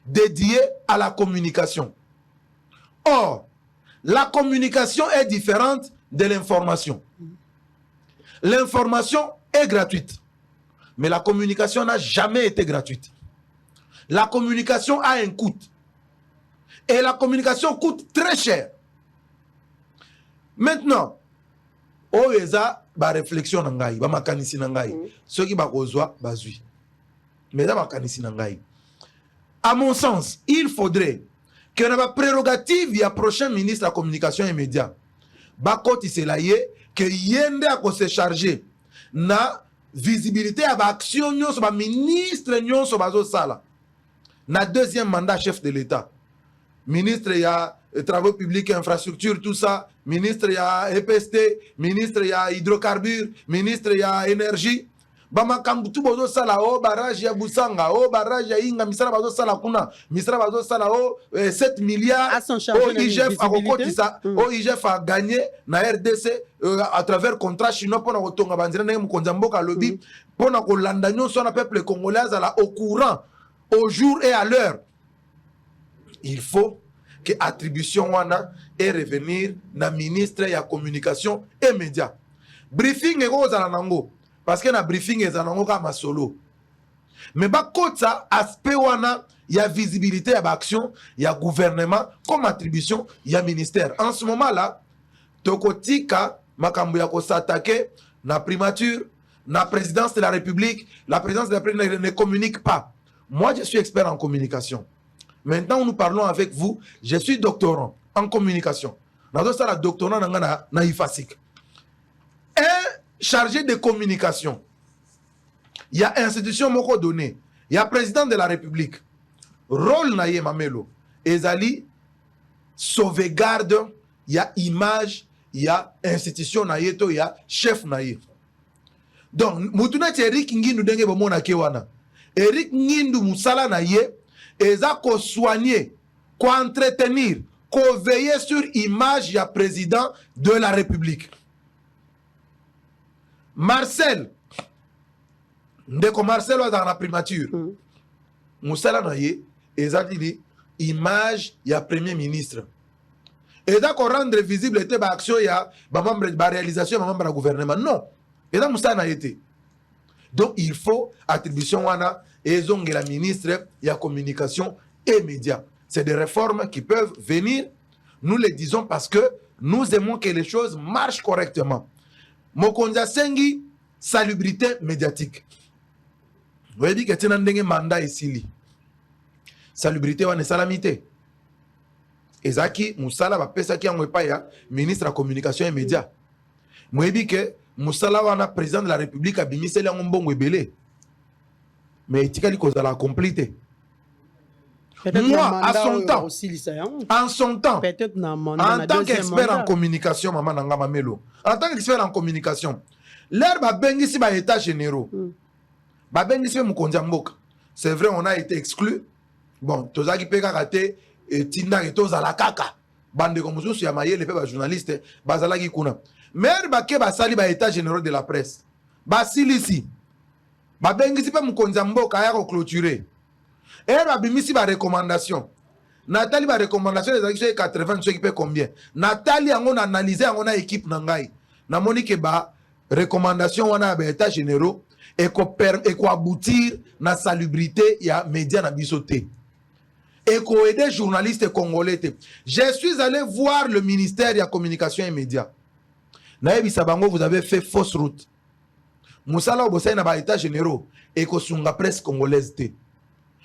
dédiée à la communication. Or, la communication est différente de l'information. L'information est gratuite, mais la communication n'a jamais été gratuite. La communication a un coût. Et la communication coûte très cher. Maintenant, Oeza ba réflexion nangai, ba makanisi nangai. Ceux qui ba kozwa bazui. Mais ba makanisi nangai. À mon sens, il faudrait que la prérogative du prochain ministre de la communication et médias, Bakoti Selaye, que yende a se charger na visibilité à l'action sur le ministre sur bazo sala. Na deuxième mandat chef de l'État. Ministre il y a travaux publics et infrastructures, tout ça. Ministre il y a EPST, ministre il y a hydrocarbures, ministre il y a énergie. Bama kambutu bozo sala o barrage ya Busanga o barrage ya Inga misala bazo sala kuna misala bazo sala o 7 milliards o IGF a kokotisa o IGF a gagné na RDC à travers contrat chinois pour na kotonga banzira na mukonza mboka lobby pour na kolanda nyonso na peuple congolais ala au courant au jour et à l'heure. Il faut que attribution wana et revenir na ministre ya communication et médias. Briefing e ko za nango. Parce que na briefing est en solo. Mais ba kota aspect wana il y a visibilité, il y a action, il y a gouvernement comme attribution, il y a ministère. En ce moment là, tokotika makambo ya ko s'attaquer na primature, na présidence de la République, la présidence de la République ne communique pas. Moi je suis expert en communication. Maintenant nous parlons avec vous, je suis doctorant en communication. Dans ça la doctorant na IFASIC. Chargé de communication, il y a institution moko donné, il y a président de la République, rôle naïe mamelo, ezali sauvegarde, il y a image, il y a institution naïe to, il y a chef naïe. Donc mutuna Eric Ngindu denge bomona kewana, Eric Ngindu musala naïe, eza ko soigner, ko entretenir, ko veiller sur image ya président de la République. Marcel, ndeko Marcel wa dans la primature. Moussala naye, ezali image ya premier ministre. Et d'accord rendre visible était ba action ya ba membre ba réalisation ba membre du gouvernement. Non. Et là Moussala na été. Donc il faut attribution wana ezonge la ministre ya communication et médias. C'est des réformes qui peuvent venir. nous le disons parce que nous aimons que les choses marchent correctement. Mokonza Sengi, salubrité médiatique. Vous avez dit que tu as un mandat ici. Salubrité, on est salamité. Ezaki, Moussala, va pesa qui a ministre de la communication et médias. Vous avez dit que Moussala, on a président de la République, a bimi seli en bon webele. Mais il a la complété. Moi, en son temps, en tant qu'expert en communication, maman Nanga Mamelo, en tant qu'expert en communication, l'air va bengi si ba état généraux. Ba bengi si Mukonza Mboka. C'est vrai, on a été exclu. Bon, tozaki peka raté et tinda et toza la kaka. Bande comme ça, sur Yamaye, les journalistes, bazalaki kuna. Mais ba ke ba sali ba état généraux de la presse. Ba silisi. Ba bengi si pe Mukonza Mboka ya ko clôturer. Et elle bimisi ba recommandation. Nathalie ba recommandation les actions 80 ceux qui paient combien. Nathalie on a analysé on a équipe nangai. Na monique ba recommandation on a ba état généraux et ko aboutir na salubrité ya média na bisoté. Et ko aider journalistes congolais. Je suis allé voir le ministère de la communication et médias. Na yebi sabango vous avez fait fausse route. Moussala obosai na ba état généraux et ko sunga presse congolaise té.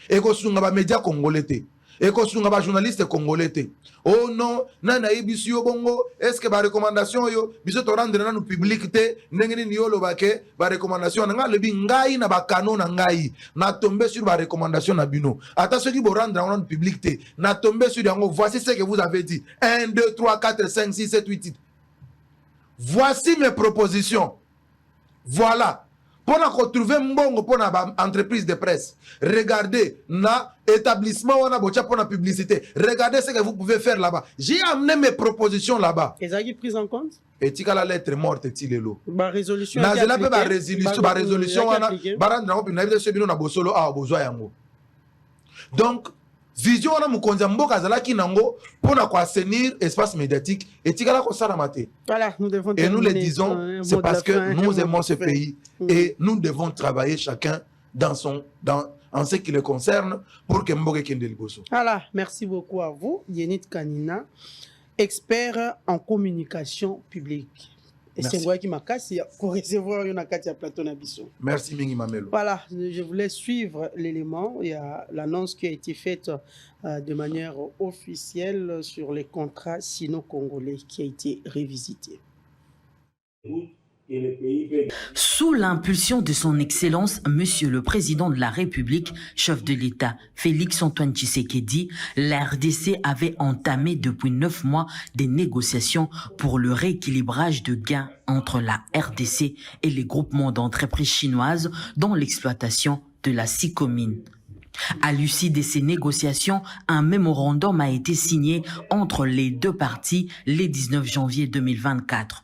Et que sunga ba média congolais te et que sunga ba journaliste congolais te. Oh non nana ibisi yo bongo est-ce que ba recommandation yo biso to rendre na no public te ndenge ni yo lo ba ke ba recommandation nga le bi ngai na ba canon na ngai na tomber sur ba recommandation na bino ata ceux qui bo rendre na no public te na tomber sur yango. Voici ce que vous avez dit 1 2 3 4 5 6 7 8. Voici mes propositions. Voilà. Pour retrouver mbongo pour une entreprise de presse, regardez na établissement ou na bocha pour la publicité. Regardez ce que vous pouvez faire là-bas. J'ai amené mes propositions là-bas. Et ça qui est pris en compte? Et tu as la lettre morte et tu la résolution. Na zela pe ba résolution wana barandra ko na biso bino na bosolo a bozwa yango. Donc vision wana mukonza mboka zalaki nango pour na ko assainir espace médiatique et tu la ko sala maté. Voilà, nous devons et nous le disons, c'est parce que nous aimons ce pays et nous devons travailler chacun en ce qui le concerne pour que Mboke kende liboso. Voilà, merci beaucoup à vous, Yenit Kanina, expert en communication publique. Et c'est moi qui m'a cassé pour recevoir une Katia Plateau Nabiso. Merci Mingi Mamelo. Voilà, je voulais suivre l'élément. Il y a l'annonce qui a été faite de manière officielle sur les contrats sino-congolais qui a été révisité. Sous l'impulsion de son Excellence, Monsieur le Président de la République, chef de l'État, Félix-Antoine Tshisekedi, la RDC avait entamé depuis 9 mois des négociations pour le rééquilibrage de gains entre la RDC et les groupements d'entreprises chinoises dans l'exploitation de la Sicomine. À l'issue de ces négociations, un mémorandum a été signé entre les deux parties le 19 janvier 2024.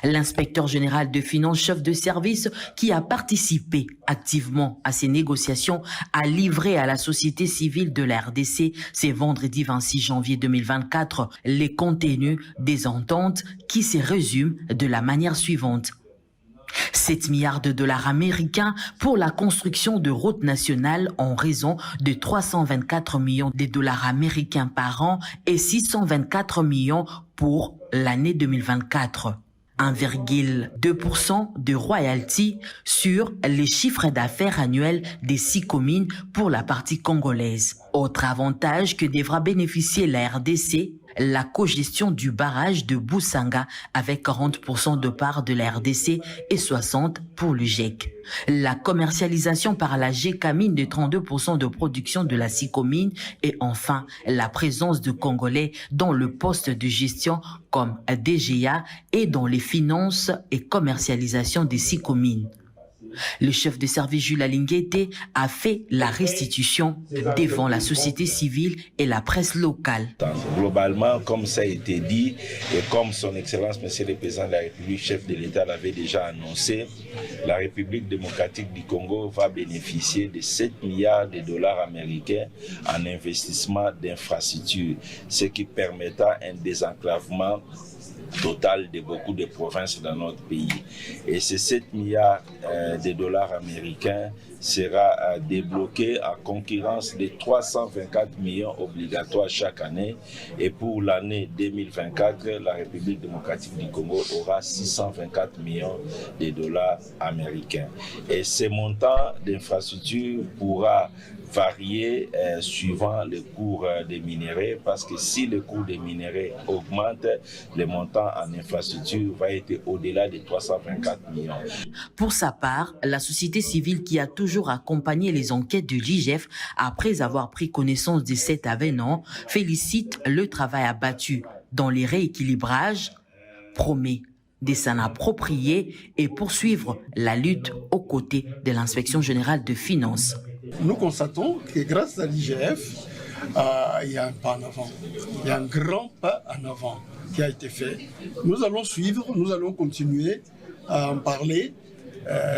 L'inspecteur général de finances, chef de service, qui a participé activement à ces négociations, a livré à la société civile de la RDC, ce vendredi 26 janvier 2024, les contenus des ententes qui se résument de la manière suivante. 7 milliards de dollars américains pour la construction de routes nationales en raison de 324 millions de dollars américains par an et 624 millions pour l'année 2024. 1,2% de royalties sur les chiffres d'affaires annuels des 6 communes pour la partie congolaise. Autre avantage que devra bénéficier la RDC, la cogestion du barrage de Boussanga avec 40% de part de la RDC et 60% pour le GEC. La commercialisation par la GECAMINE de 32% de production de la Sicomine et enfin la présence de Congolais dans le poste de gestion comme DGA et dans les finances et commercialisation des Sicomines. Le chef de service Jules Alinguete a fait la restitution devant la société civile et la presse locale. Globalement, comme ça a été dit, et comme son Excellence, Monsieur le Président de la République, chef de l'État, l'avait déjà annoncé, la République démocratique du Congo va bénéficier de 7 milliards de dollars américains en investissement d'infrastructures, ce qui permettra un désenclavement total de beaucoup de provinces dans notre pays. Et ces 7 milliards de dollars américains sera débloqué à concurrence de 324 millions obligatoires chaque année. Et pour l'année 2024, la République démocratique du Congo aura 624 millions de dollars américains. Et ces montants d'infrastructures pourra varier suivant le cours des minéraux, parce que si le cours des minéraux augmente, le montant en infrastructure va être au-delà de 324 millions. Pour sa part, la société civile qui a toujours accompagné les enquêtes de l'IGF après avoir pris connaissance de cet avénement félicite le travail abattu dans les rééquilibrages, promet de s'en approprier et poursuivre la lutte aux côtés de l'inspection générale de finances. Nous constatons que grâce à l'IGF, il y a un pas en avant, il y a un grand pas en avant qui a été fait. Nous allons suivre, nous allons continuer à en parler.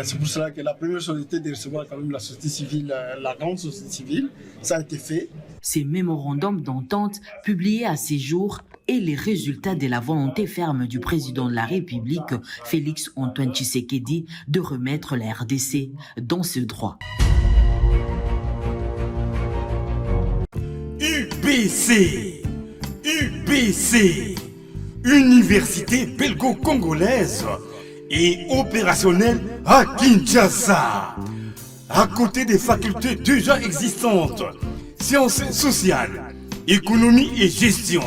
C'est pour cela que la première chose était de recevoir quand même la société civile, la grande société civile. Ça a été fait. Ces mémorandums d'entente publiés à ces jours et les résultats de la volonté ferme du président de la République, Félix Antoine Tshisekedi, de remettre la RDC dans ce droit. UBC, Université belgo-congolaise, est opérationnelle à Kinshasa. À côté des facultés déjà existantes, sciences sociales, économie et gestion,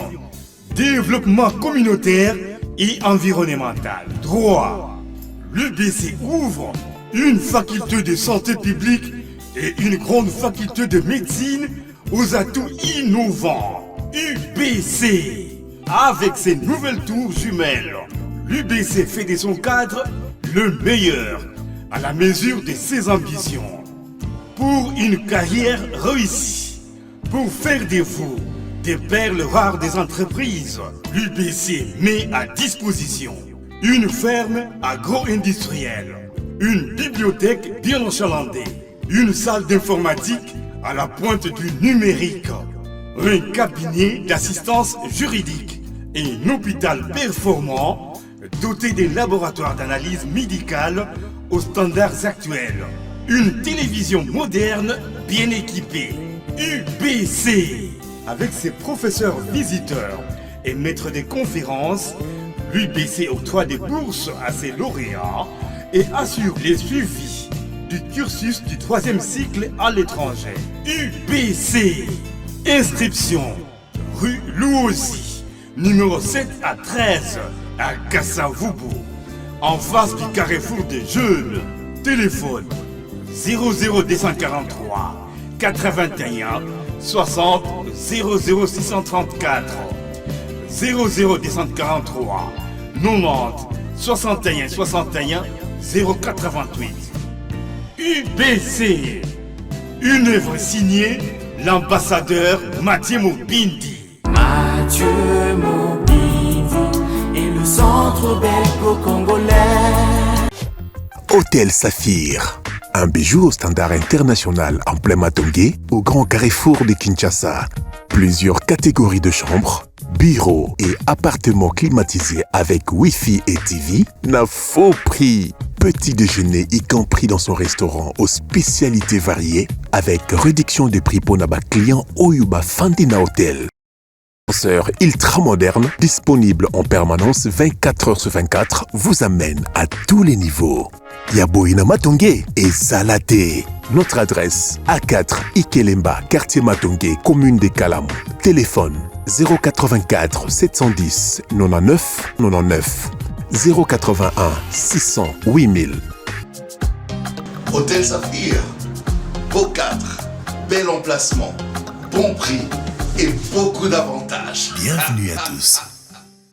développement communautaire et environnemental, droit, l'UBC ouvre une faculté de santé publique et une grande faculté de médecine aux atouts innovants. UBC, avec ses nouvelles tours jumelles, l'UBC fait de son cadre le meilleur à la mesure de ses ambitions. Pour une carrière réussie, pour faire de vous des perles rares des entreprises, l'UBC met à disposition une ferme agro-industrielle, une bibliothèque bien enchalandée, une salle d'informatique à la pointe du numérique, un cabinet d'assistance juridique et un hôpital performant doté des laboratoires d'analyse médicale aux standards actuels, une télévision moderne bien équipée. UBC, avec ses professeurs visiteurs et maîtres de conférences, l'UBC octroie des bourses à ses lauréats et assure les suivis du cursus du 3e cycle à l'étranger. UBC, inscription, rue Louosi, numéro 7 à 13, à Kassavubu, en face du carrefour des jeunes. Téléphone 00243 81 60 00634 00243 90 61 61 088. UBC, une œuvre signée l'ambassadeur Mathieu Mobindi. Mathieu Mobindi et le centre belgo-congolais. Hôtel Saphir, un bijou au standard international en plein Matongé, au grand carrefour de Kinshasa. Plusieurs catégories de chambres, bureaux et appartements climatisés avec Wi-Fi et TV n'a faux prix. Petit déjeuner y compris dans son restaurant aux spécialités variées avec réduction des prix pour naba clients Oyuba Fandina Hotel. Ascenseur ultra moderne, disponible en permanence 24 heures sur 24, vous amène à tous les niveaux. Yaboina Matongé et Salaté. Notre adresse A4 Ikelemba, quartier Matongé, commune de Kalamou. Téléphone 084 710 99 99 081 600 8000. Hôtel Saphir, beau cadre, bel emplacement, bon prix et beaucoup d'avantages. Bienvenue à tous.